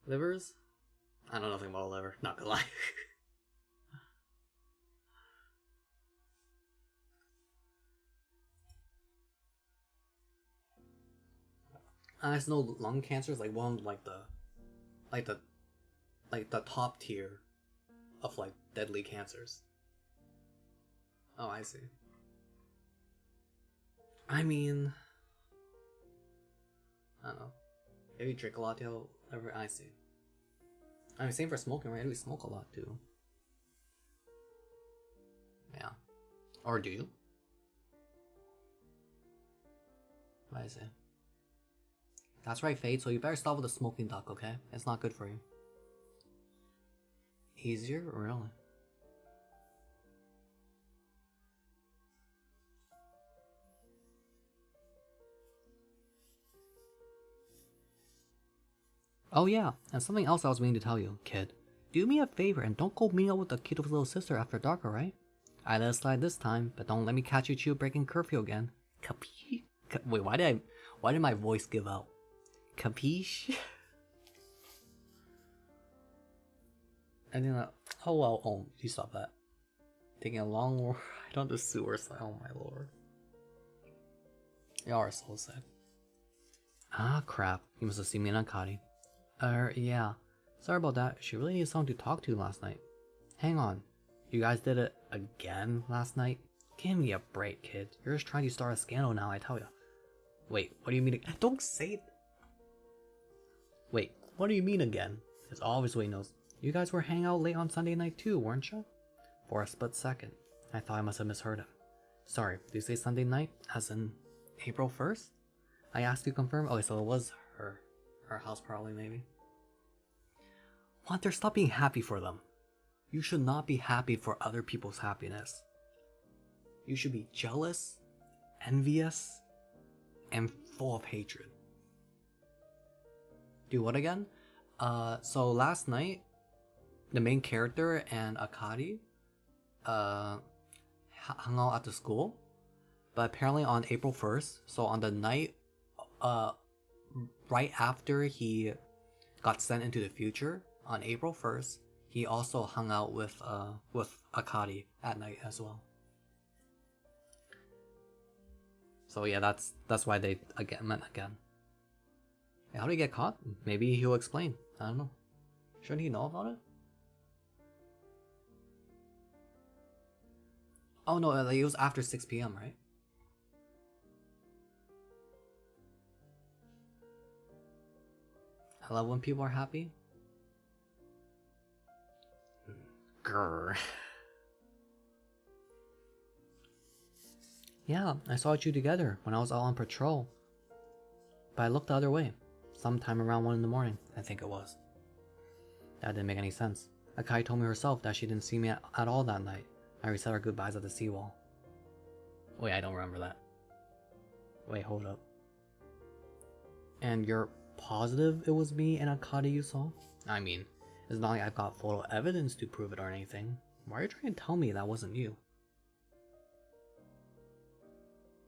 livers? I don't know nothing about a liver, not gonna lie. I just know lung cancer is like one of the top tier of like deadly cancers. Oh, I see. I mean, I don't know. If you drink a lot, you'll ever. I see. I mean, same for smoking, right? We smoke a lot too. Yeah. Or do you? I see. That's right, Fade, so you better stop with the smoking duck, okay? It's not good for you. Easier? Really? Oh yeah, and something else I was meaning to tell you, kid. Do me a favor and don't go meet up with the kid's little sister after dark, alright? I let it slide this time, but don't let me catch you breaking curfew again. Capi? Wait, why did my voice give out? Capiche? And then, oh well, oh, you stop that. Taking a long ride on the sewer side, oh my lord. Y'all are so sad. Ah, crap. You must have seen me in Akari. Yeah. Sorry about that. She really needs someone to talk to last night. Hang on. You guys did it again last night? Give me a break, kid. You're just trying to start a scandal now, I tell ya. Wait, what do you mean? Don't say it. Wait, what do you mean again? It's always what he knows. You guys were hanging out late on Sunday night too, weren't you? For a split second, I thought I must have misheard him. Sorry, did you say Sunday night? As in April 1st? I asked you to confirm? Okay, so it was her house party maybe. Hunter, stop being happy for them. You should not be happy for other people's happiness. You should be jealous, envious, and full of hatred. Do what again? So last night, the main character and Akari, hung out at the school, but apparently on April 1st, so on the night, right after he got sent into the future, on April 1st, he also hung out with Akari at night as well. So yeah, that's why they met again. How did he get caught? Maybe he'll explain. I don't know. Shouldn't he know about it? Oh no, it was after 6 p.m., right? I love when people are happy. Grr. Yeah, I saw you together when I was out on patrol. But I looked the other way. Sometime around 1 in the morning, I think it was. That didn't make any sense. Akai told me herself that she didn't see me at all that night. We said our goodbyes at the seawall. Wait, I don't remember that. Wait, hold up. And your positive it was me and Akari you saw? I mean, it's not like I've got photo evidence to prove it or anything. Why are you trying to tell me that wasn't you?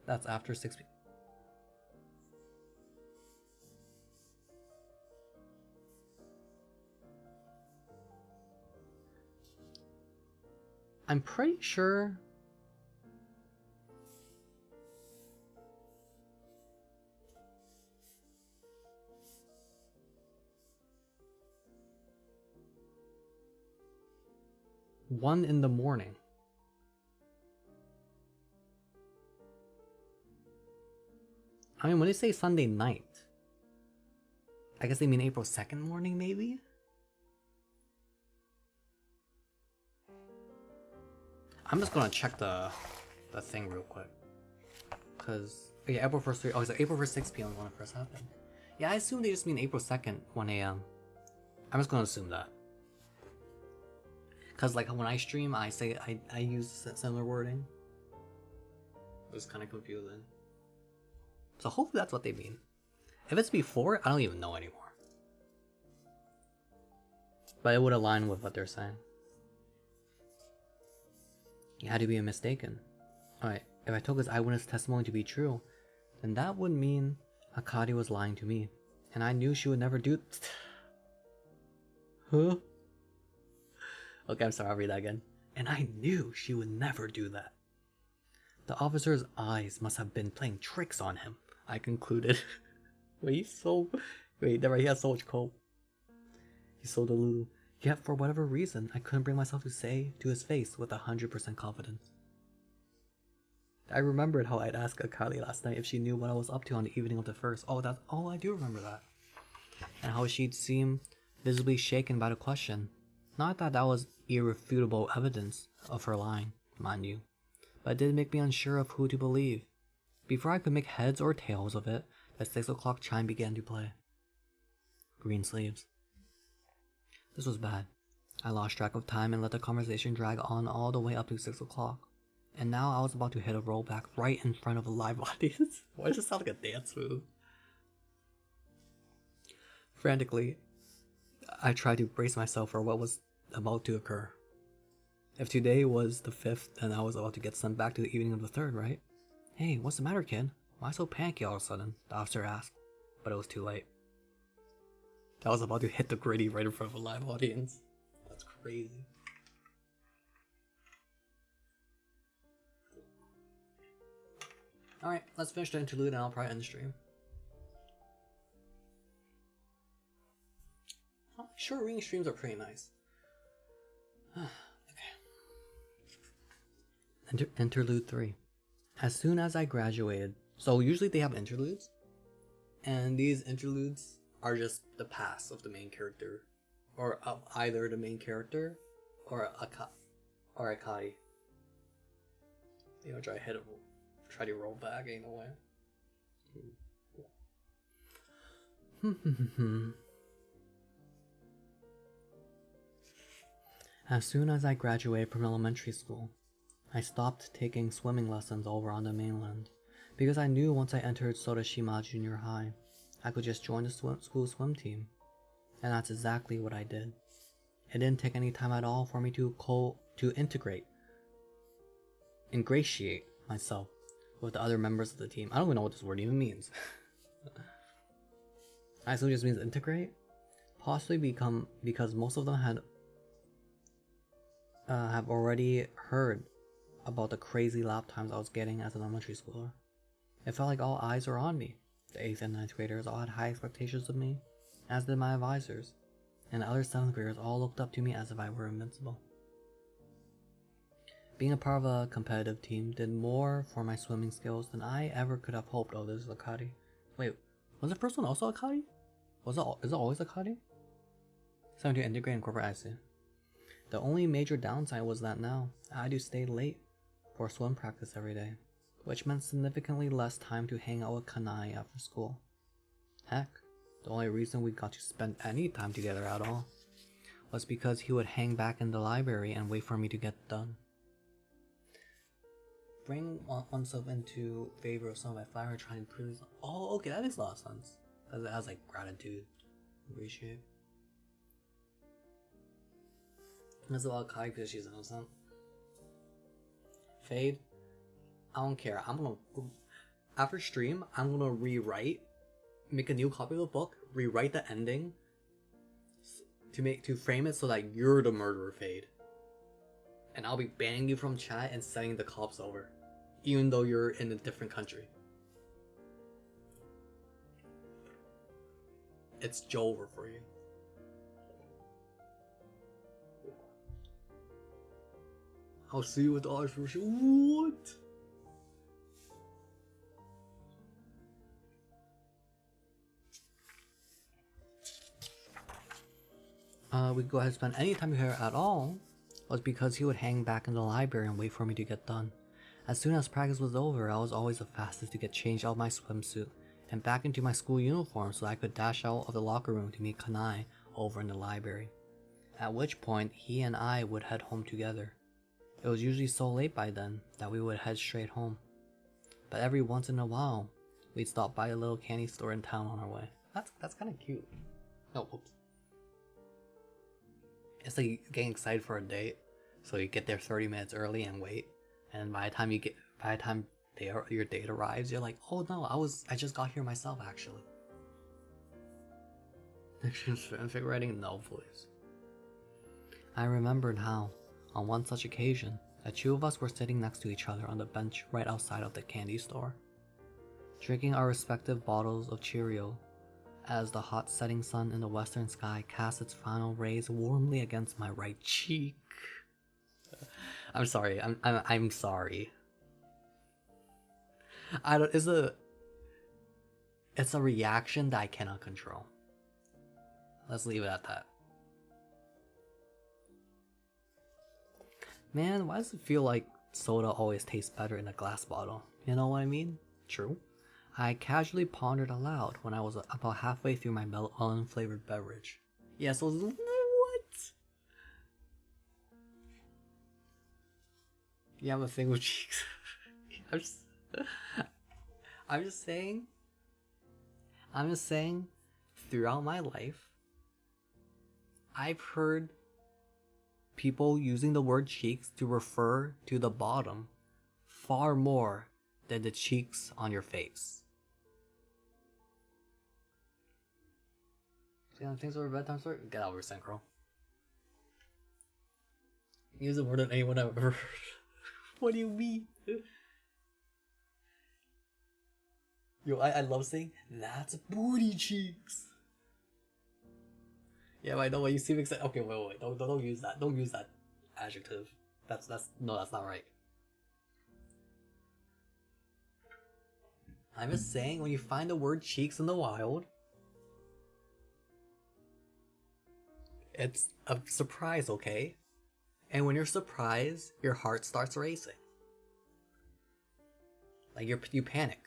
That's after 6 p.m. I'm pretty sure... One in the morning. I mean, when they say Sunday night, I guess they mean April 2nd morning, maybe? I'm just gonna check the thing real quick. Cause, yeah, April 1st, oh, it's like April 1st, 6 p.m. when it first happened. Yeah, I assume they just mean April 2nd, 1 a.m. I'm just gonna assume that. Cause like when I stream, I say, I use similar wording. It was kind of confusing. So hopefully that's what they mean. If it's before, I don't even know anymore. But it would align with what they're saying. He had to be mistaken. Alright, if I took his eyewitness testimony to be true, then that would mean Akari was lying to me. And I knew she would never do... Huh? Okay, I'm sorry, I'll read that again. And I knew she would never do that. The officer's eyes must have been playing tricks on him, I concluded. Wait, he's so... Wait, never, he has so much cope. He's so delulu. Yet, for whatever reason, I couldn't bring myself to say to his face with 100% confidence. I remembered how I'd asked Akali last night if she knew what I was up to on the evening of the first. Oh, I do remember that. And how she'd seem visibly shaken by the question. Not that that was irrefutable evidence of her lying, mind you, but it did make me unsure of who to believe. Before I could make heads or tails of it, the 6 o'clock chime began to play. Green sleeves. This was bad. I lost track of time and let the conversation drag on all the way up to 6 o'clock. And now I was about to hit a rollback right in front of a live audience. Why does it sound like a dance move? Frantically, I tried to brace myself for what was about to occur. If today was the 5th, then I was about to get sent back to the evening of the 3rd, right? Hey, what's the matter, kid? Why so panicky all of a sudden? The officer asked, but it was too late. I was about to hit the gritty right in front of a live audience. That's crazy. Alright, let's finish the interlude and I'll probably end the stream. Short reading streams are pretty nice. Okay. Interlude 3. As soon as I graduated, so usually they have interludes, and these interludes are just the past of the main character, or of either the main character or Akari. You know, try to roll back, ain't no way. As soon as I graduated from elementary school, I stopped taking swimming lessons over on the mainland, because I knew once I entered Sorashima Junior High, I could just join the school swim team. And that's exactly what I did. It didn't take any time at all for me to ingratiate myself with the other members of the team. I don't even know what this word even means. I assume it just means integrate? Possibly because most of them have already heard about the crazy lap times I was getting as an elementary schooler. It felt like all eyes were on me. The 8th and 9th graders all had high expectations of me, as did my advisors, and the other 7th graders all looked up to me as if I were invincible. Being a part of a competitive team did more for my swimming skills than I ever could have hoped. Oh, this is Akari. Wait, was the first one also Akari? Is it always Akari? Something to integrate and incorporate, I see. The only major downside was that now I had to stay late for swim practice every day, which meant significantly less time to hang out with Kanai after school. Heck, the only reason we got to spend any time together at all was because he would hang back in the library and wait for me to get done. Bring oneself into favor of some by flower trying to prove. Oh, okay, that makes a lot of sense. It has like gratitude, appreciate. That's about Kai because she's innocent. Fade, I don't care. I'm gonna after stream. I'm gonna rewrite, make a new copy of the book, rewrite the ending to frame it so that you're the murderer, Fade. And I'll be banning you from chat and sending the cops over, even though you're in a different country. It's Joe over for you. I'll see you with the Irish version. What? We could go ahead and spend any time here at all was because he would hang back in the library and wait for me to get done. As soon as practice was over, I was always the fastest to get changed out of my swimsuit and back into my school uniform so I could dash out of the locker room to meet Kanai over in the library. At which point, he and I would head home together. It was usually so late by then that we would head straight home. But every once in a while, we'd stop by a little candy store in town on our way. That's kind of cute. Oh, whoops. It's like getting excited for a date, so you get there 30 minutes early and wait, and by the time your date arrives, you're like, oh no, I just got here myself actually. Fanfic writing? No, please. I remembered how, on one such occasion, the two of us were sitting next to each other on the bench right outside of the candy store, drinking our respective bottles of Cheerio as the hot setting sun in the western sky cast its final rays warmly against my right cheek. I'm sorry. I'm sorry. I don't. It's a reaction that I cannot control. Let's leave it at that. Man, why does it feel like soda always tastes better in a glass bottle? You know what I mean? True. I casually pondered aloud when I was about halfway through my melon-flavored beverage. Yes, yeah, so what? You have a thing with cheeks. I'm just saying. Throughout my life, I've heard people using the word cheeks to refer to the bottom far more than the cheeks on your face. See how things over bedtime story? Get over it, Synchro. Use the word than anyone I've ever heard. What do you mean? Yo, I love saying that's booty cheeks. Yeah, I know what you seem excited. Okay, wait. Don't use that. Don't use that adjective. That's not right. I'm just saying, when you find the word cheeks in the wild, it's a surprise, okay? And when you're surprised, your heart starts racing. Like you panic.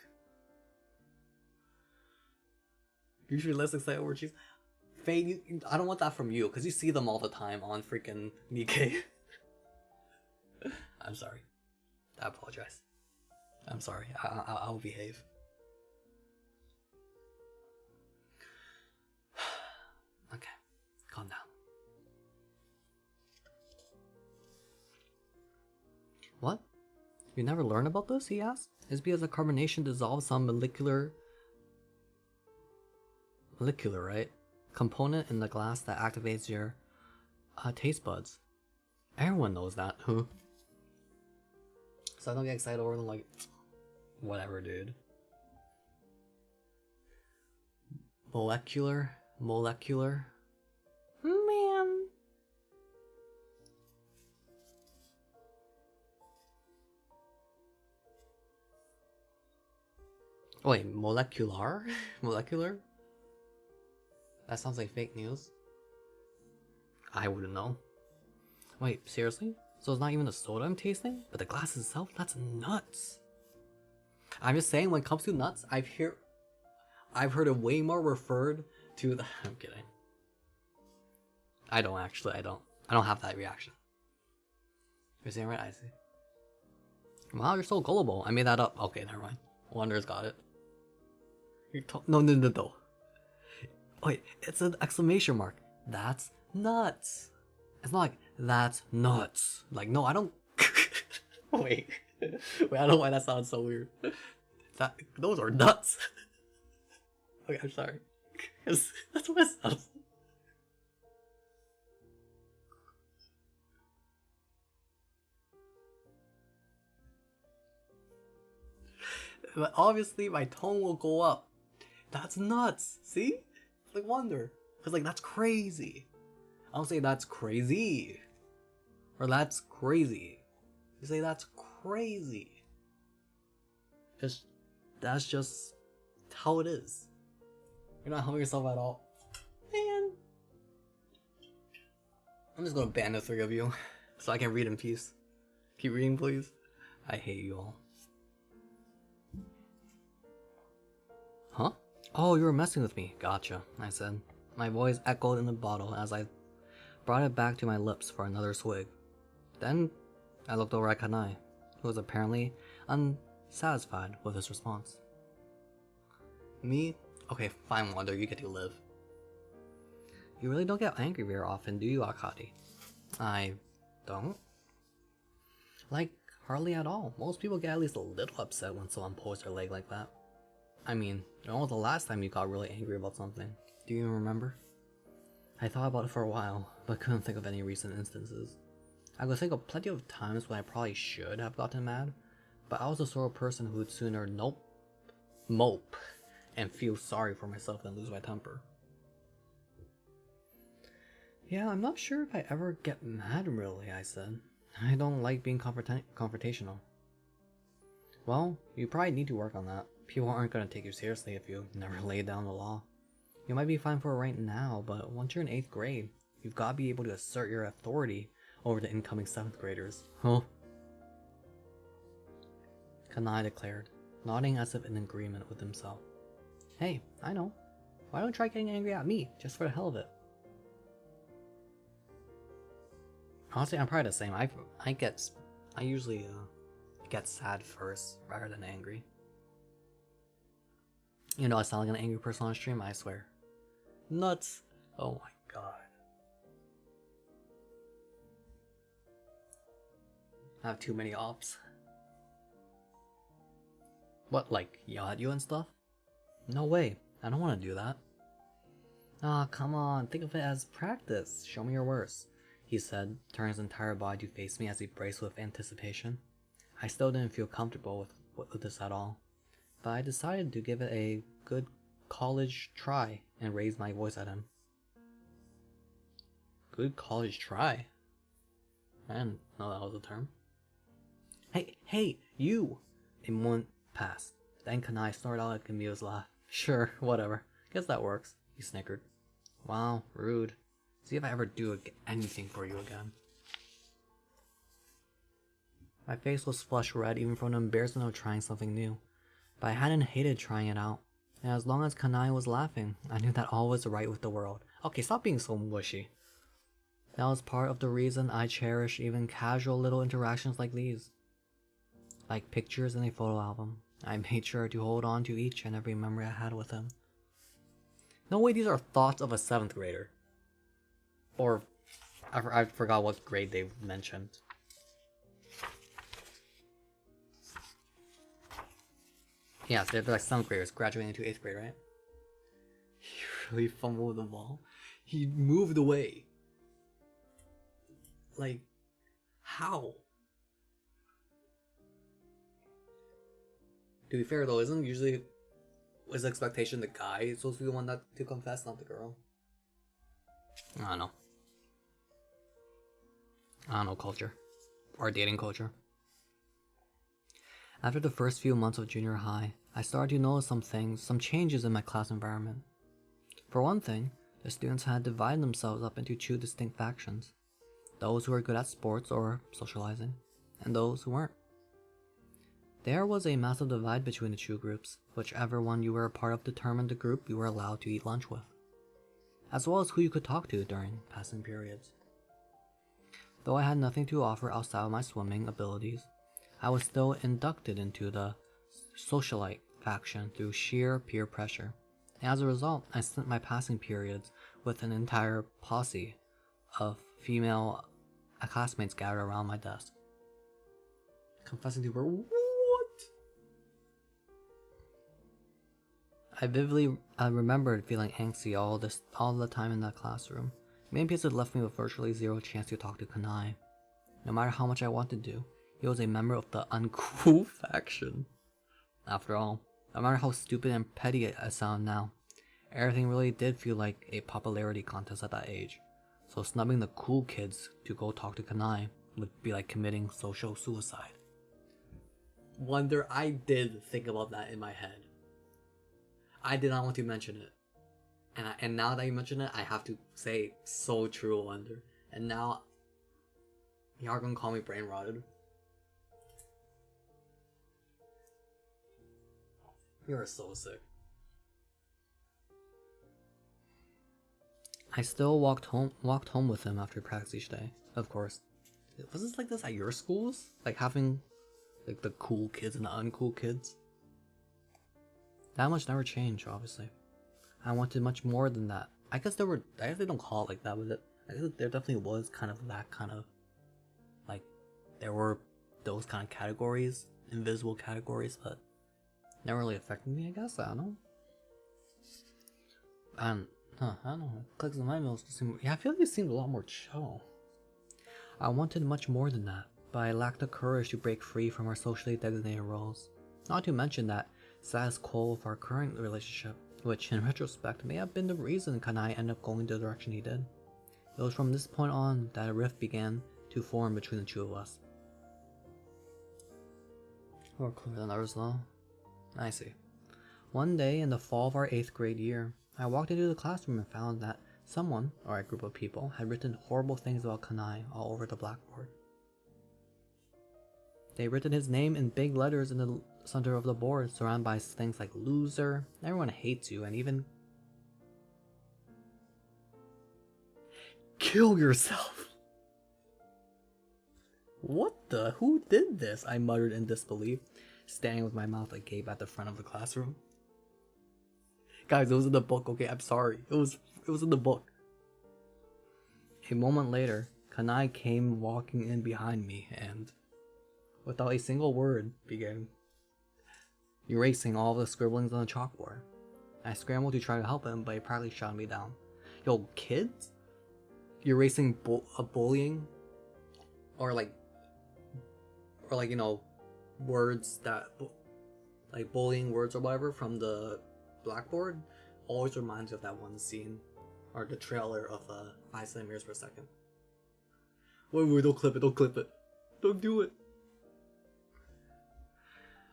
Usually less excited over cheeks. Faye, I don't want that from you, because you see them all the time on freaking Nikkei. I'm sorry. I apologize. I'm sorry. I'll behave. Okay, calm down. What? You never learned about this? He asked. It's because the carbonation dissolves some molecular, right? Component in the glass that activates your taste buds. Everyone knows that, huh? So I don't get excited over them, like, whatever, dude. Molecular. Man. Wait, molecular? Molecular? That sounds like fake news. I wouldn't know. Wait, seriously? So it's not even the soda I'm tasting? But the glass itself? That's nuts. I'm just saying, when it comes to nuts, I've heard it way more referred to the... I'm kidding. I don't actually, I don't have that reaction. You're saying right? I see. Wow, you're so gullible. I made that up. Okay, never mind. Wonder's got it. No. Wait, it's an exclamation mark. That's nuts. It's not like, that's nuts. Like, no, I don't. Wait. Wait, I don't know why that sounds so weird. Those are nuts. Okay, I'm sorry. That's what it sounds. But obviously, my tone will go up. That's nuts. See? Like, wonder. Because, like, that's crazy. I don't say that's crazy. Or that's crazy. You say that's crazy. That's just how it is. You're not helping yourself at all. Man. I'm just gonna ban the three of you. So I can read in peace. Keep reading, please. I hate you all. Huh? Oh, you were messing with me. Gotcha, I said. My voice echoed in the bottle as I brought it back to my lips for another swig. Then I looked over at Kanai, who was apparently unsatisfied with his response. Me? Okay, fine, Wonder, you get to live. You really don't get angry very often, do you, Akari? I don't. Like, hardly at all. Most people get at least a little upset when someone pulls their leg like that. I mean, when was the last time you got really angry about something? Do you even remember? I thought about it for a while, but couldn't think of any recent instances. I could think of plenty of times when I probably should have gotten mad, but I was the sort of person who would sooner mope, and feel sorry for myself than lose my temper. Yeah, I'm not sure if I ever get mad really, I said. I don't like being confrontational. Well, you probably need to work on that. People aren't going to take you seriously if you never lay down the law. You might be fine for it right now, but once you're in 8th grade, you've got to be able to assert your authority over the incoming 7th graders. Huh? Kanai declared, nodding as if in agreement with himself. Hey, I know. Why don't you try getting angry at me, just for the hell of it? Honestly, I'm probably the same. I usually get sad first, rather than angry. You know, I sound like an angry person on stream, I swear. Nuts. Oh my god. I have too many ops. What, like, yell at you and stuff? No way. I don't want to do that. Ah, come on. Think of it as practice. Show me your worst, he said, turning his entire body to face me as he braced with anticipation. I still didn't feel comfortable with this at all, but I decided to give it a good college try and raise my voice at him. Good college try? I didn't know that was a term. Hey, you! A moment passed. Then Kanai snorted out a confused laugh. Sure, whatever. Guess that works, he snickered. Wow, rude. See if I ever do anything for you again. My face was flushed red even from the embarrassment of trying something new. But I hadn't hated trying it out. And as long as Kanai was laughing, I knew that all was right with the world. Okay, stop being so mushy. That was part of the reason I cherish even casual little interactions like these. Like pictures in a photo album, I made sure to hold on to each and every memory I had with him. No way these are thoughts of a 7th grader. Or, I forgot what grade they mentioned. Yeah, so they're like 7th graders graduating to 8th grade, right? He really fumbled the ball. He moved away. Like, how? To be fair though, isn't usually the expectation the guy is supposed to be the one to confess, not the girl? I don't know culture. Or dating culture. After the first few months of junior high, I started to notice some changes in my class environment. For one thing, the students had divided themselves up into 2 distinct factions. Those who were good at sports or socializing, and those who weren't. There was a massive divide between the 2 groups. Whichever one you were a part of determined the group you were allowed to eat lunch with, as well as who you could talk to during passing periods. Though I had nothing to offer outside of my swimming abilities, I was still inducted into the socialite faction through sheer peer pressure. And as a result, I spent my passing periods with an entire posse of female classmates gathered around my desk. Confessing to her, what? I vividly remembered feeling angsty all the time in that classroom. Maybe because it left me with virtually zero chance to talk to Kanai. No matter how much I wanted to, he was a member of the uncool faction. After all, no matter how stupid and petty I sound now, everything really did feel like a popularity contest at that age. So snubbing the cool kids to go talk to Kanai would be like committing social suicide. Wonder I did think about that in my head. I did not want to mention it. And now that you mention it, I have to say so true, Wonder. And now y'all gonna call me brain rotted. You're so sick. I still walked home with him after practice each day, of course. Was this like this at your schools? Like having like the cool kids and the uncool kids? That much never changed, obviously. I wanted much more than that. I guess they don't call it like that, but I guess there definitely was kind of that kind of, like, there were those kind of categories, invisible categories, but never really affected me, I guess. I don't know. I don't know. Clicks on my meals just seem, yeah, I feel like it seemed a lot more chill. I wanted much more than that, but I lacked the courage to break free from our socially designated roles. Not to mention that status quo of our current relationship, which in retrospect may have been the reason Kanai ended up going the direction he did. It was from this point on that a rift began to form between the two of us. More clear than others though. I see. One day in the fall of our 8th grade year, I walked into the classroom and found that someone, or a group of people, had written horrible things about Kanai all over the blackboard. They'd written his name in big letters in the center of the board, surrounded by things like loser, everyone hates you, and even kill yourself. What the? Who did this? I muttered in disbelief, standing with my mouth agape at the front of the classroom. Guys, it was in the book, okay? I'm sorry. It was in the book. A moment later, Kanai came walking in behind me and, without a single word, began erasing all the scribblings on the chalkboard. I scrambled to try to help him, but he practically shot me down. Yo, kids? You're erasing bullying? Or like, you know, words that, like bullying words or whatever from the blackboard always reminds you of that one scene, or the trailer of 5 centimeters per second. Wait, don't clip it, don't do it.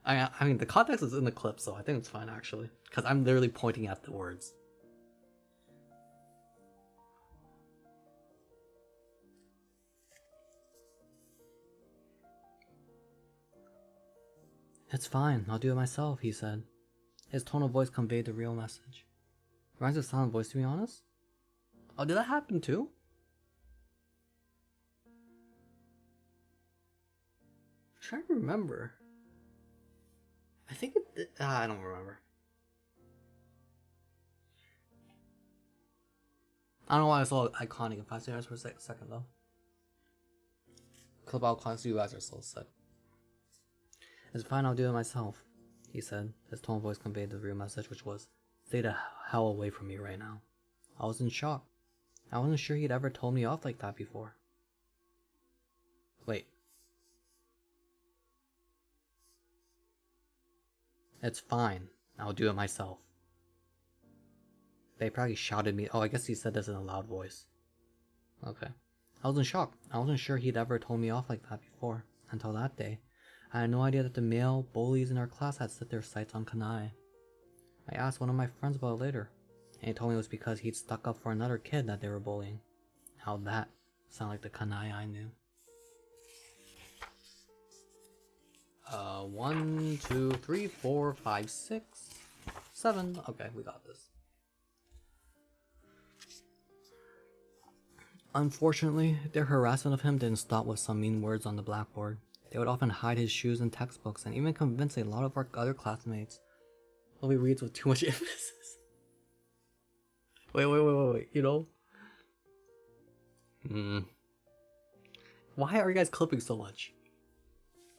I mean, the context is in the clip, so I think it's fine actually, because I'm literally pointing at the words. It's fine, I'll do it myself, he said. His tone of voice conveyed the real message. Reminds of Silent Voice, to be honest. Oh, did that happen too? I'm trying to remember. I think it did. I don't remember. I don't know why I saw iconic in 5 seconds per second though. Clip out class, you guys are so sick. It's fine, I'll do it myself, he said. His tone of voice conveyed the real message, which was, stay the hell away from me right now. I was in shock. I wasn't sure he'd ever told me off like that before. Wait. It's fine. I'll do it myself. They probably shouted me. Oh, I guess he said this in a loud voice. Okay. I was in shock. I wasn't sure he'd ever told me off like that before. Until that day. I had no idea that the male bullies in our class had set their sights on Kanai. I asked one of my friends about it later, and he told me it was because he'd stuck up for another kid that they were bullying. How'd that sound like the Kanai I knew? 1, 2, 3, 4, 5, 6, 7. Okay, we got this. Unfortunately, their harassment of him didn't stop with some mean words on the blackboard. They would often hide his shoes in textbooks and even convince a lot of our other classmates what he reads with too much emphasis. Wait, you know? Why are you guys clipping so much?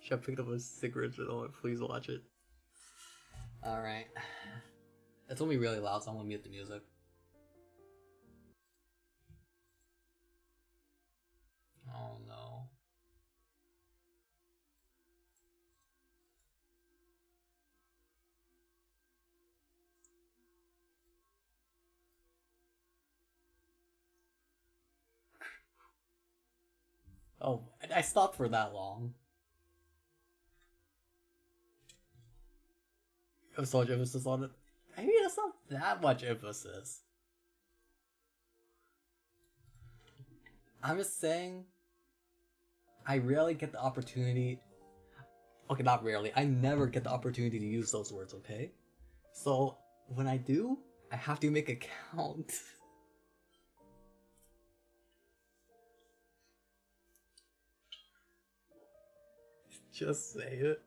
Should I pick up a cigarette? Oh, please watch it. Alright. It's gonna be really loud, so I'm gonna mute the music. Oh no. Oh, I stopped for that long. There's so much emphasis on it. I mean, it's not that much emphasis. I'm just saying, I rarely get the opportunity. Okay, not rarely. I never get the opportunity to use those words, okay? So, when I do, I have to make it count. Just say it.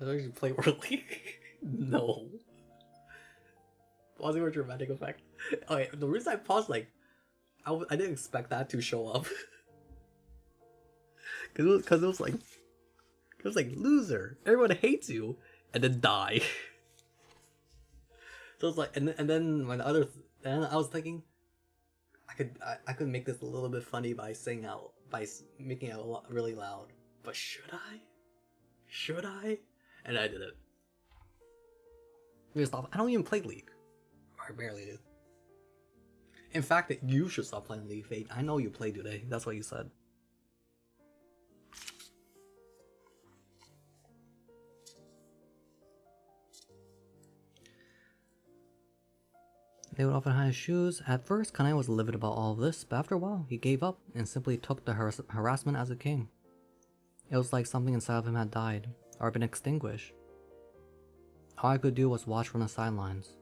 I don't usually play World League. No. Pausing for dramatic effect. Okay, the reason I paused, like, I didn't expect that to show up. Cause it was like loser. Everyone hates you, and then die. So it's like, and then when then I was thinking, I could make this a little bit funny by saying out by making it really loud. But should I? Should I? And I did it. Stop. I don't even play League. I barely do. In fact, you should stop playing League, Fate. I know you play today. That's what you said. They would often hide his shoes. At first, Kanai was livid about all of this, but after a while, he gave up and simply took the harassment as it came. It was like something inside of him had died, or been extinguished. All I could do was watch from the sidelines.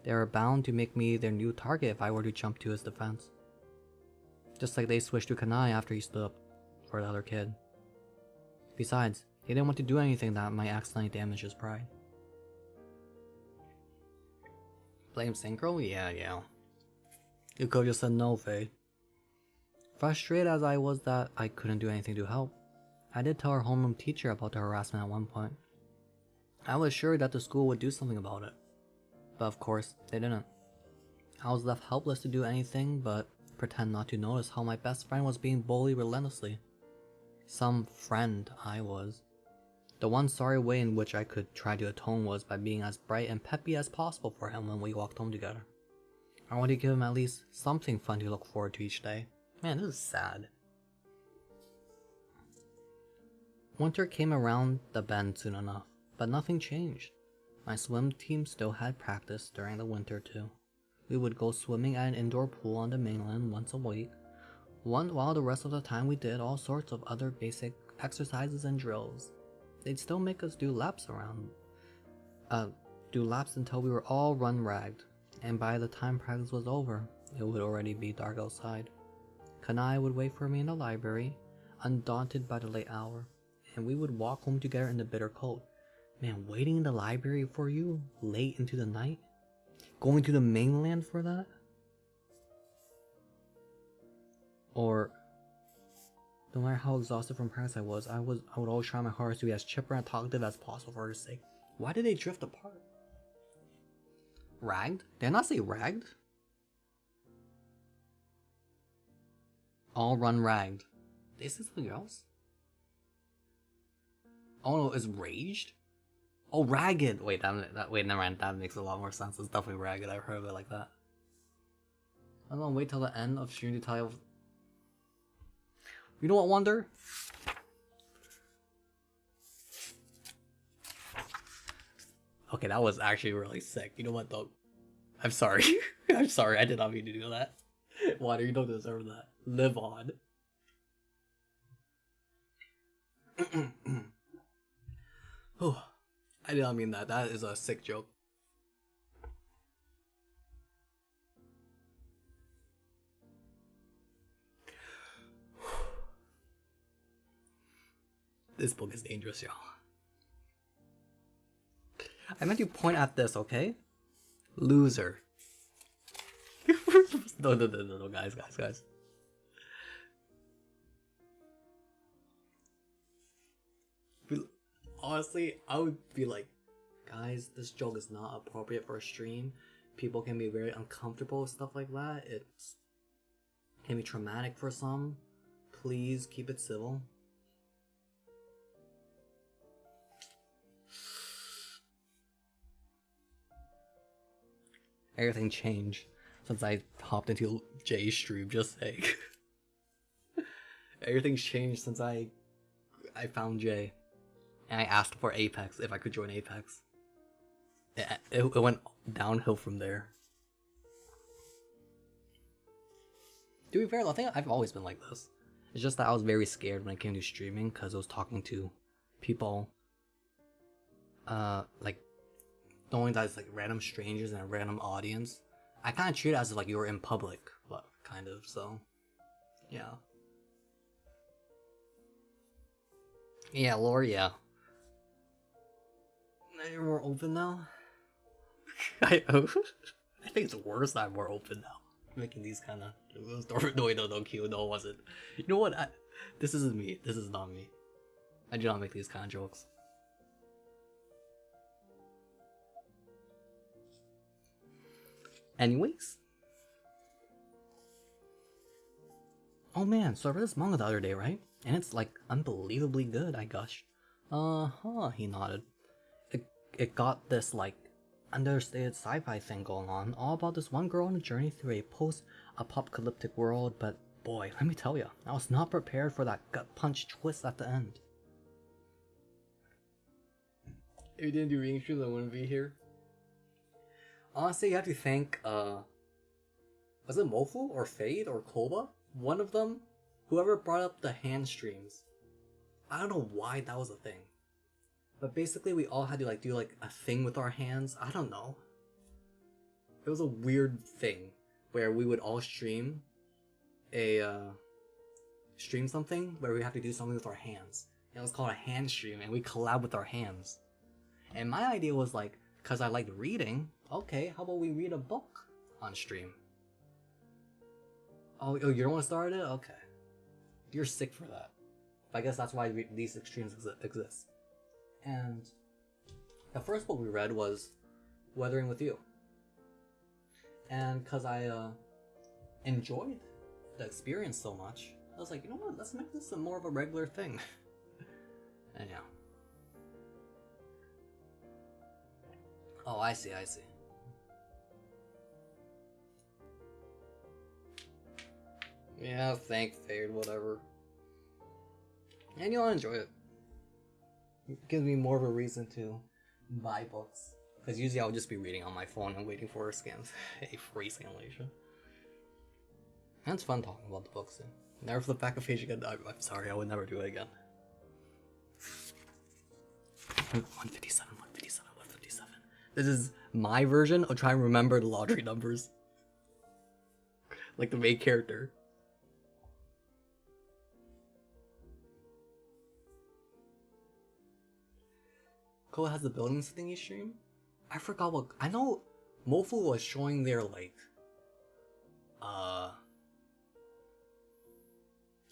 They were bound to make me their new target if I were to jump to his defense. Just like they switched to Kanai after he stood up for the other kid. Besides, he didn't want to do anything that might accidentally damage his pride. Blame Synchro? Yeah. You could've just said no, Faye. Frustrated as I was that I couldn't do anything to help, I did tell our homeroom teacher about the harassment at one point. I was sure that the school would do something about it. But of course, they didn't. I was left helpless to do anything but pretend not to notice how my best friend was being bullied relentlessly. Some friend I was. The one sorry way in which I could try to atone was by being as bright and peppy as possible for him when we walked home together. I wanted to give him at least something fun to look forward to each day. Man, this is sad. Winter came around the bend soon enough, but nothing changed. My swim team still had practice during the winter too. We would go swimming at an indoor pool on the mainland once a week, while the rest of the time we did all sorts of other basic exercises and drills. They'd still make us do laps until we were all run-ragged, and by the time practice was over, it would already be dark outside. Kanai would wait for me in the library, undaunted by the late hour, and we would walk home together in the bitter cold. Man, waiting in the library for you, late into the night? Going to the mainland for that? Or, no matter how exhausted from practice I would always try my hardest to be as chipper and talkative as possible for her sake. Why did they drift apart? Ragged? Did I not say ragged? All run ragged. Did they say something else? Oh no, it's raged? Oh, ragged! Wait, wait, never mind. That makes a lot more sense. It's definitely ragged. I've heard of it like that. I'm gonna wait till the end of stream to tell you. You know what, Wonder? Okay, that was actually really sick. You know what, though? I'm sorry. I'm sorry. I did not mean to do that. Water, you don't deserve that. Live on. Oh, I did not mean that. That is a sick joke. This book is dangerous, y'all. I meant to point at this, okay? Loser. No, guys. Honestly, I would be like, guys, this joke is not appropriate for a stream. People can be very uncomfortable with stuff like that. It can be traumatic for some. Please keep it civil. Everything changed since I hopped into Jay's stream, just saying. Everything's changed since I found Jay. And I asked for Apex, if I could join Apex. It went downhill from there. To be fair, I think I've always been like this. It's just that I was very scared when it came to streaming because I was talking to people, like, knowing that it's like random strangers and a random audience. I kind of treat it as if like you were in public, but kind of, so, yeah. Yeah, lore, yeah. You're more open now? I think it's worse that I'm more open now. Making these kind of... No, Q, no, it wasn't. You know what? This isn't me. This is not me. I do not make these kind of jokes. Anyways. Oh man, so I read this manga the other day, right? And it's like unbelievably good, I gushed. Uh-huh, he nodded. It got this like understated sci-fi thing going on, all about this one girl on a journey through a post-apocalyptic world, but boy, let me tell you, I was not prepared for that gut punch twist at the end. If you didn't do reading streams, I wouldn't be here. Honestly, you have to thank, was it Mofu or Fade or Koba? One of them, whoever brought up the hand streams. I don't know why that was a thing. But basically we all had to like do like a thing with our hands. I don't know. It was a weird thing where we would all stream something where we have to do something with our hands. And it was called a hand stream and we collab with our hands. And my idea was like, cause I liked reading, okay, how about we read a book on stream? Oh, you don't want to start it? Okay. You're sick for that. I guess that's why these extremes exist. And the first book we read was Weathering with You. And because I enjoyed the experience so much, I was like, you know what, let's make this more of a regular thing. And yeah. Oh, I see. Yeah, thank Fade, whatever. And you'll enjoy it. It gives me more of a reason to buy books. Because usually I'll just be reading on my phone and waiting for a free scanlation. And it's fun talking about the books. Never flip back a page again. I'm sorry, I would never do it again. 157. This is my version of trying to remember the lottery numbers. Like the main character. Ko has the buildings thingy stream? I forgot what... I know Mofu was showing their, like...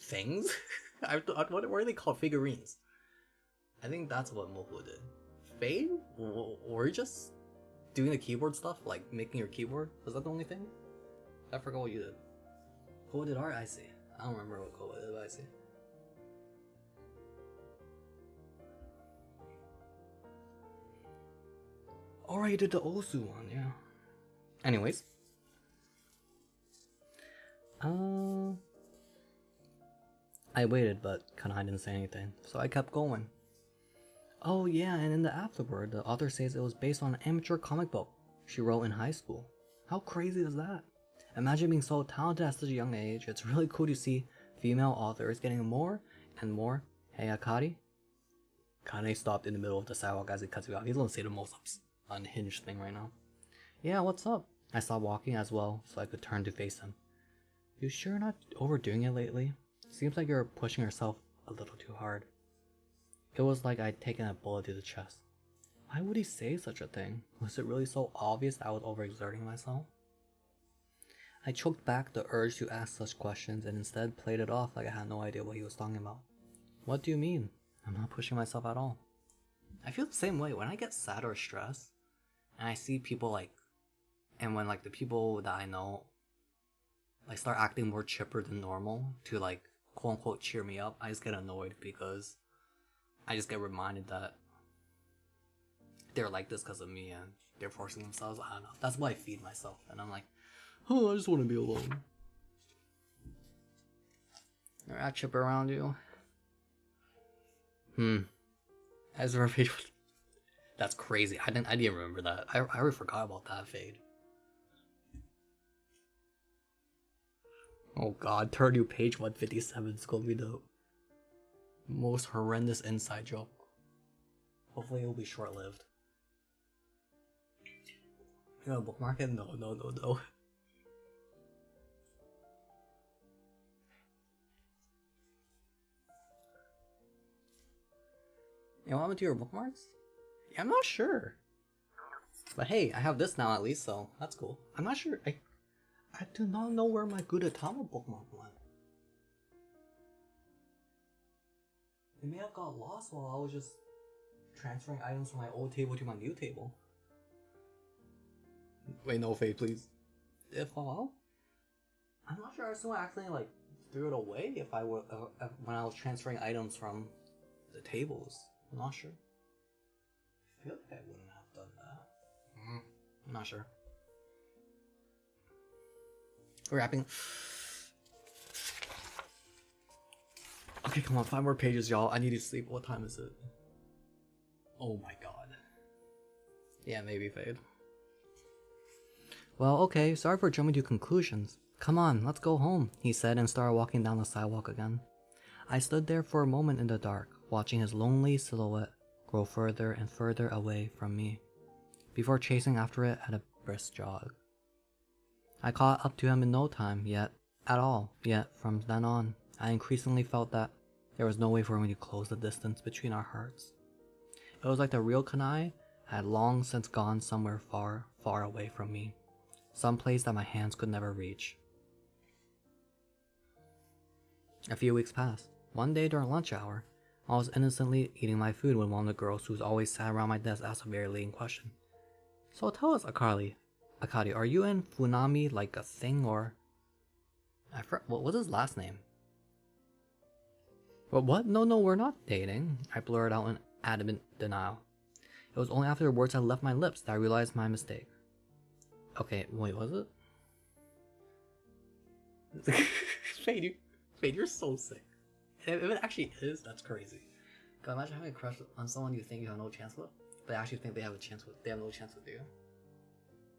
things? What are they called? Figurines. I think that's what Mofu did. Fade? Were you just doing the keyboard stuff? Like, making your keyboard? Was that the only thing? I forgot what you did. Koa did art? I see. I don't remember what Koa did, but I see. Oh, you did the Osu one, yeah. Anyways. I waited, but Kanai didn't say anything, so I kept going. Oh yeah, and in the afterword, the author says it was based on an amateur comic book she wrote in high school. How crazy is that? Imagine being so talented at such a young age. It's really cool to see female authors getting more and more. Hey Akari? Kane stopped in the middle of the sidewalk as he cuts you out. He's gonna say the most unhinged thing right now. Yeah, what's up? I stopped walking as well so I could turn to face him. You sure not overdoing it lately? Seems like you're pushing yourself a little too hard. It was like I'd taken a bullet to the chest. Why would he say such a thing? Was it really so obvious that I was overexerting myself? I choked back the urge to ask such questions and instead played it off like I had no idea what he was talking about. What do you mean? I'm not pushing myself at all. I feel the same way when I get sad or stressed and I see people like, and when like the people that I know like start acting more chipper than normal to like quote unquote cheer me up, I just get annoyed because I just get reminded that they're like this because of me and they're forcing themselves. I don't know. That's why I feed myself. And I'm like, oh, I just want to be alone. They're at chipper around you. Ezra Fade. That's crazy. I didn't remember that. I already forgot about that fade. Oh god, turn to page 157 is gonna be the most horrendous inside joke. Hopefully it'll be short-lived. You gonna bookmark it? No. You know what happened to your bookmarks? Yeah, I'm not sure. But hey, I have this now at least, so that's cool. I'm not sure. I do not know where my Gudetama bookmark went. It may have got lost while I was just transferring items from my old table to my new table. Wait, no, Faye, please. Did it fall out? I'm not sure. I assume I accidentally like threw it away if I were when I was transferring items from the tables. I'm not sure. I feel like I wouldn't have done that. I'm not sure. We're wrapping. Okay, come on, 5 more pages, y'all. I need to sleep. What time is it? Oh my god. Yeah, maybe fade. Well, okay, sorry for jumping to conclusions. Come on, let's go home, he said and started walking down the sidewalk again. I stood there for a moment in the dark, watching his lonely silhouette grow further and further away from me, before chasing after it at a brisk jog. I caught up to him in no time, yet from then on, I increasingly felt that there was no way for me to close the distance between our hearts. It was like the real Kanai had long since gone somewhere far, far away from me, some place that my hands could never reach. A few weeks passed. One day during lunch hour, I was innocently eating my food when one of the girls who's always sat around my desk asked a very leading question. So tell us, Akari, are you and Funami like a thing or... what was his last name? But what? No, we're not dating, I blurted out in adamant denial. It was only after the words had left my lips that I realized my mistake. Okay, wait, was it? Fade, you're so sick. If it actually is, that's crazy. Cause imagine having a crush on someone you think you have no chance with, but actually think they have no chance with you.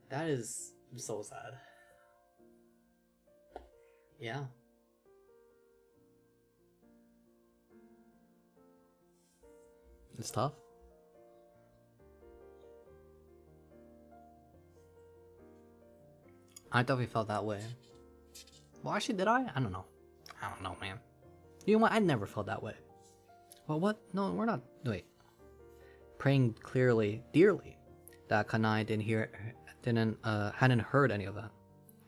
That is so sad. Yeah. It's tough. I definitely felt that way. Well, actually, did I? I don't know, man. You know what? I never felt that way. Well, what? No, we're not. Wait. Praying dearly, that Kanai hadn't heard any of that.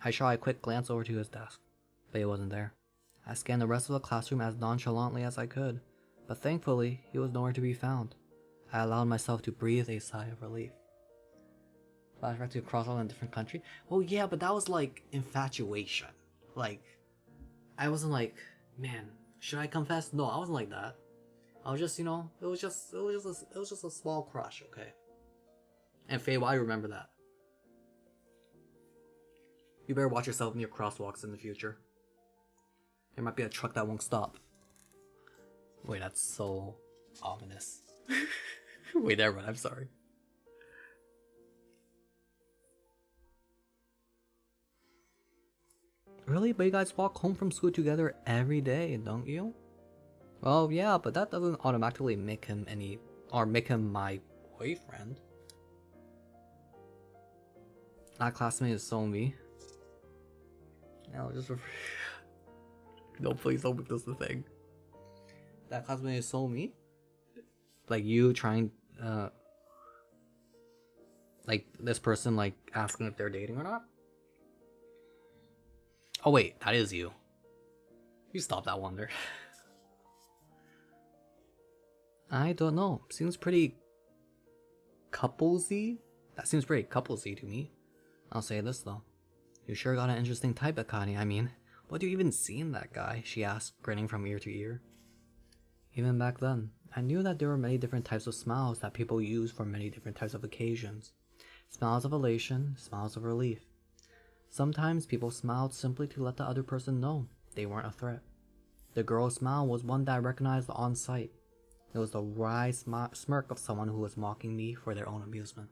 I shot a quick glance over to his desk, but he wasn't there. I scanned the rest of the classroom as nonchalantly as I could, but thankfully, he was nowhere to be found. I allowed myself to breathe a sigh of relief. Flashback to a crossover in a different country? Well, yeah, but that was like infatuation. Like, I wasn't like, man, should I confess? No, I wasn't like that. I was just, it was just a small crush, okay? And Faye, why remember that? You better watch yourself near crosswalks in the future. There might be a truck that won't stop. Wait, that's so ominous. Wait, never mind, I'm sorry. Really? But you guys walk home from school together every day, don't you? Well, yeah, but that doesn't automatically make him my boyfriend. That classmate is Somi. No, no, please don't make this the thing. That classmate is Somi? Like you trying, Like, this person, like, asking if they're dating or not? Oh wait, that is you. You stop that wonder. I don't know. Seems pretty couplesy. That seems pretty couplesy to me. I'll say this though. You sure got an interesting type, Akane. I mean, what do you even see in that guy? She asked, grinning from ear to ear. Even back then, I knew that there were many different types of smiles that people use for many different types of occasions. Smiles of elation, smiles of relief. Sometimes people smiled simply to let the other person know they weren't a threat. The girl's smile was one that I recognized on sight. It was the wry smirk of someone who was mocking me for their own amusement.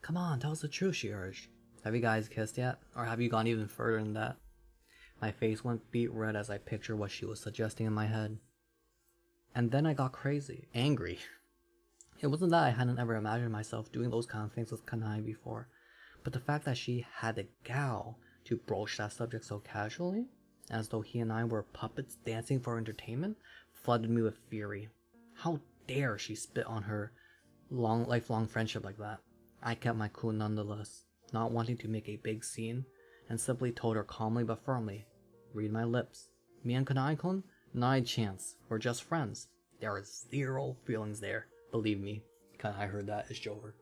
Come on, tell us the truth, she urged. Have you guys kissed yet? Or have you gone even further than that? My face went beet red as I pictured what she was suggesting in my head. And then I got crazy, angry. It wasn't that I hadn't ever imagined myself doing those kind of things with Kanai before, but the fact that she had the gall to broach that subject so casually, as though he and I were puppets dancing for entertainment, flooded me with fury. How dare she spit on her lifelong friendship like that? I kept my cool nonetheless, not wanting to make a big scene, and simply told her calmly but firmly, read my lips. Me and Kanai-kun, not a chance. We're just friends. There are zero feelings there. Believe me. Kanai heard that as Jover.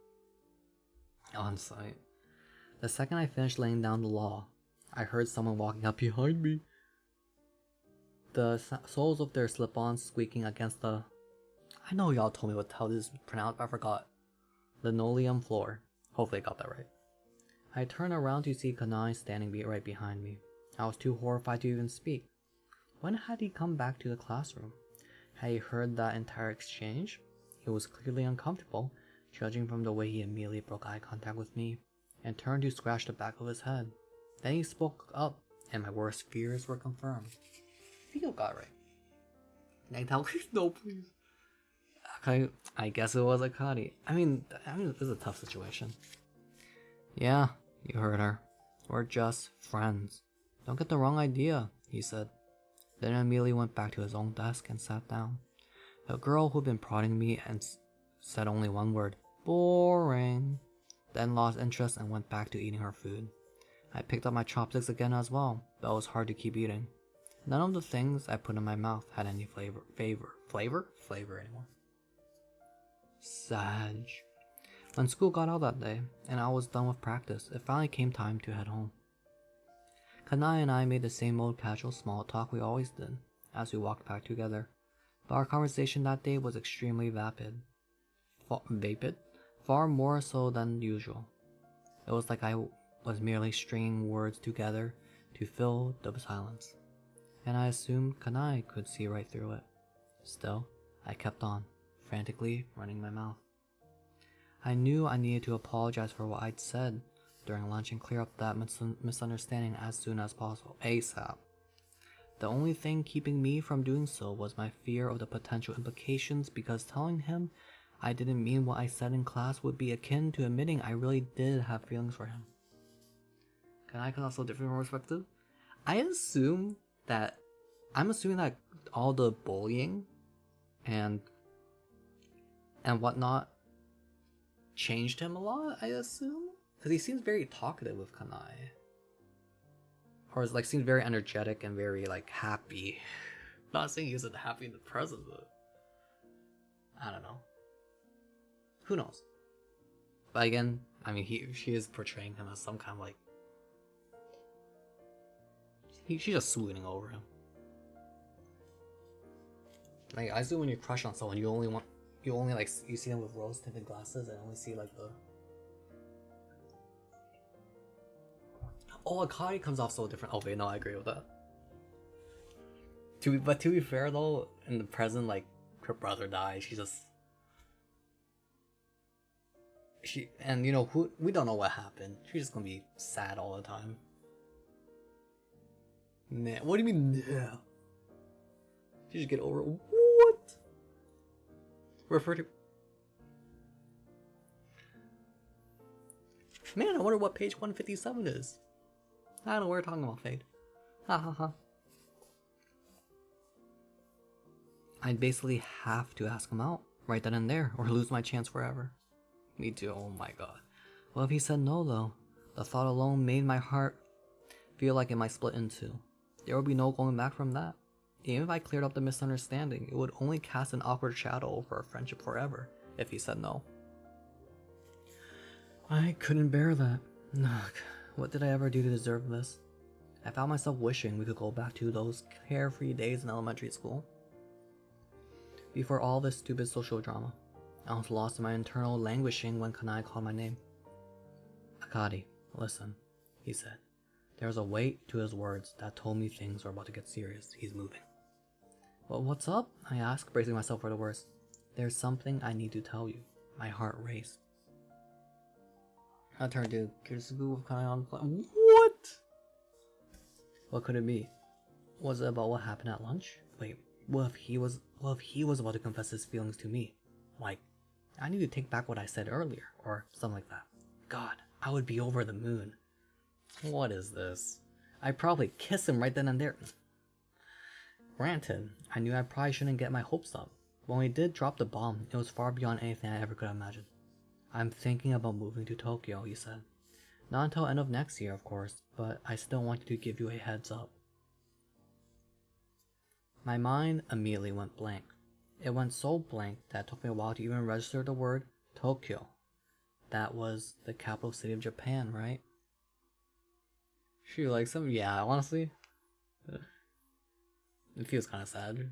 On sight. The second I finished laying down the law, I heard someone walking up behind me. The soles of their slip-ons squeaking against the... I know y'all told me what the hell this is pronounced, but I forgot. Linoleum floor. Hopefully I got that right. I turned around to see Kanai standing right behind me. I was too horrified to even speak. When had he come back to the classroom? Had he heard that entire exchange? He was clearly uncomfortable, judging from the way he immediately broke eye contact with me, and turned to scratch the back of his head. Then he spoke up, and my worst fears were confirmed. I think you got it right. Can I tell? No, please. I guess it was Akane. I mean, it was a tough situation. Yeah, you heard her. We're just friends. Don't get the wrong idea, he said. Then immediately went back to his own desk and sat down. The girl who'd been prodding me and said only one word, boring, then lost interest and went back to eating her food. I picked up my chopsticks again as well, but it was hard to keep eating. None of the things I put in my mouth had any flavor anymore. Sag. When school got out that day, and I was done with practice, it finally came time to head home. Kanai and I made the same old casual small talk we always did, as we walked back together, but our conversation that day was extremely vapid. Far more so than usual. It was like I was merely stringing words together to fill the silence, and I assumed Kanai could see right through it. Still, I kept on, frantically running my mouth. I knew I needed to apologize for what I'd said during lunch and clear up that misunderstanding as soon as possible, ASAP. The only thing keeping me from doing so was my fear of the potential implications, because telling him I didn't mean what I said in class would be akin to admitting I really did have feelings for him. Can I also different perspective? I'm assuming that all the bullying and whatnot changed him a lot, I assume? Because he seems very talkative with Kanai. Or like seems very energetic and very like happy. Not saying he isn't happy in the present, but I don't know. Who knows? But again, I mean she is portraying him as some kind of like she's just swooning over him. Like I assume when you crush on someone, you see them with rose tinted glasses and only see like the... Oh, Akari comes off so different. Okay, no, I agree with that. But to be fair though, in the present, like her brother died, and you know we don't know what happened. She's just gonna be sad all the time. Nah, what do you mean? Yeah. She just get over it. What? Refer to... Man, I wonder what page 157 is. I don't know what we're talking about, Fade. Ha ha ha. I'd basically have to ask him out right then and there, or lose my chance forever. Me too, oh my god. What if he said no though? The thought alone made my heart feel like it might split in two. There would be no going back from that. Even if I cleared up the misunderstanding, it would only cast an awkward shadow over our friendship forever if he said no. I couldn't bear that. Ugh, what did I ever do to deserve this? I found myself wishing we could go back to those carefree days in elementary school. Before all this stupid social drama, I was lost in my internal languishing when Kanai called my name. Akari, listen, he said. There was a weight to his words that told me things were about to get serious. He's moving. Well, what's up? I asked, bracing myself for the worst. There's something I need to tell you. My heart raced. I turned to Kirisugu with Kanai on the plane. What? What could it be? Was it about what happened at lunch? Wait, what if he was about to confess his feelings to me? Like, I need to take back what I said earlier, or something like that. God, I would be over the moon. What is this? I'd probably kiss him right then and there. Granted, I knew I probably shouldn't get my hopes up. When we did drop the bomb, it was far beyond anything I ever could imagine. I'm thinking about moving to Tokyo, he said. Not until end of next year, of course, but I still wanted to give you a heads up. My mind immediately went blank. It went so blank that it took me a while to even register the word Tokyo. That was the capital city of Japan, right? She likes him? Yeah, honestly. It feels kind of sad.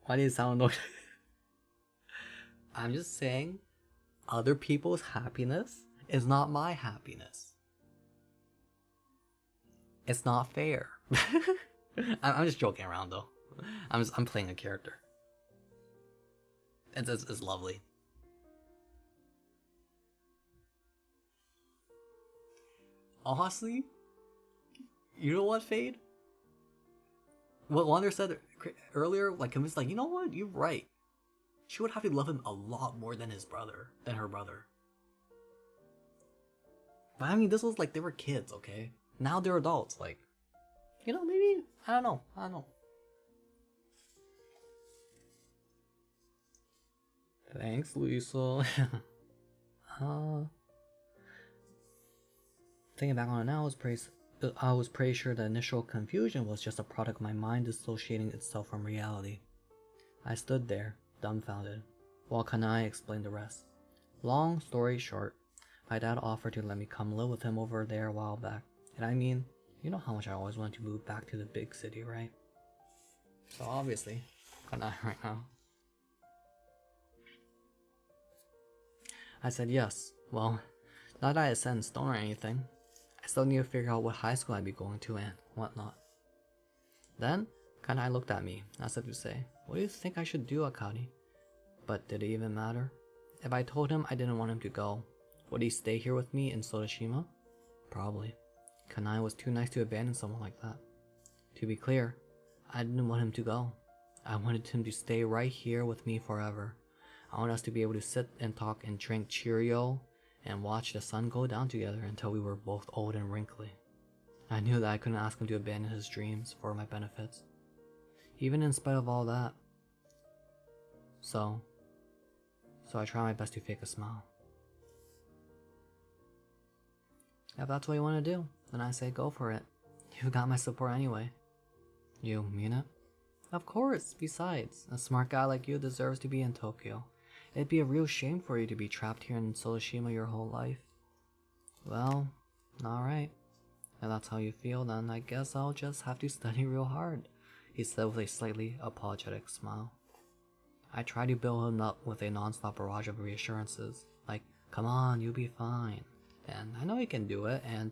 Why do you sound annoyed? I'm just saying, other people's happiness is not my happiness. It's not fair. I'm just joking around though. I'm playing a character. It's lovely. Honestly, you know what, Fade? What Wander said earlier, like convinced, like, you know what, you're right. She would have to love him a lot more than her brother. But I mean, this was like they were kids, okay? Now they're adults, like, you know, maybe, I don't know. Thanks, Lisa. Thinking back on it now, I was pretty sure the initial confusion was just a product of my mind dissociating itself from reality. I stood there, dumbfounded, while Kanai explained the rest. Long story short, my dad offered to let me come live with him over there a while back. And I mean, you know how much I always wanted to move back to the big city, right? So obviously, Kanai right now. I said yes. Well, not that I set in stone or anything. I still need to figure out what high school I'd be going to and whatnot. Then, Kanai looked at me, as if to say, what do you think I should do, Akari? But did it even matter? If I told him I didn't want him to go, would he stay here with me in Sotoshima? Probably. Kanai was too nice to abandon someone like that. To be clear, I didn't want him to go. I wanted him to stay right here with me forever. I want us to be able to sit and talk and drink Cheerio and watch the sun go down together until we were both old and wrinkly. I knew that I couldn't ask him to abandon his dreams for my benefits, even in spite of all that. So I try my best to fake a smile. If that's what you want to do, then I say go for it. You got my support anyway. You mean it? Of course, besides, a smart guy like you deserves to be in Tokyo. It'd be a real shame for you to be trapped here in Sotoshima your whole life. Well, alright. If that's how you feel, then I guess I'll just have to study real hard, he said with a slightly apologetic smile. I tried to build him up with a non-stop barrage of reassurances, like, come on, you'll be fine. And I know he can do it, and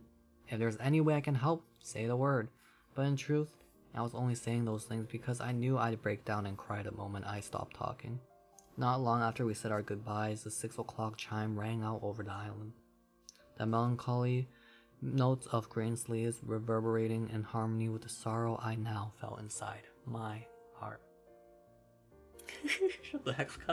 if there's any way I can help, say the word. But in truth, I was only saying those things because I knew I'd break down and cry the moment I stopped talking. Not long after we said our goodbyes, the 6 o'clock chime rang out over the island. The melancholy notes of grain sleeves reverberating in harmony with the sorrow I now felt inside my heart. Shut the heck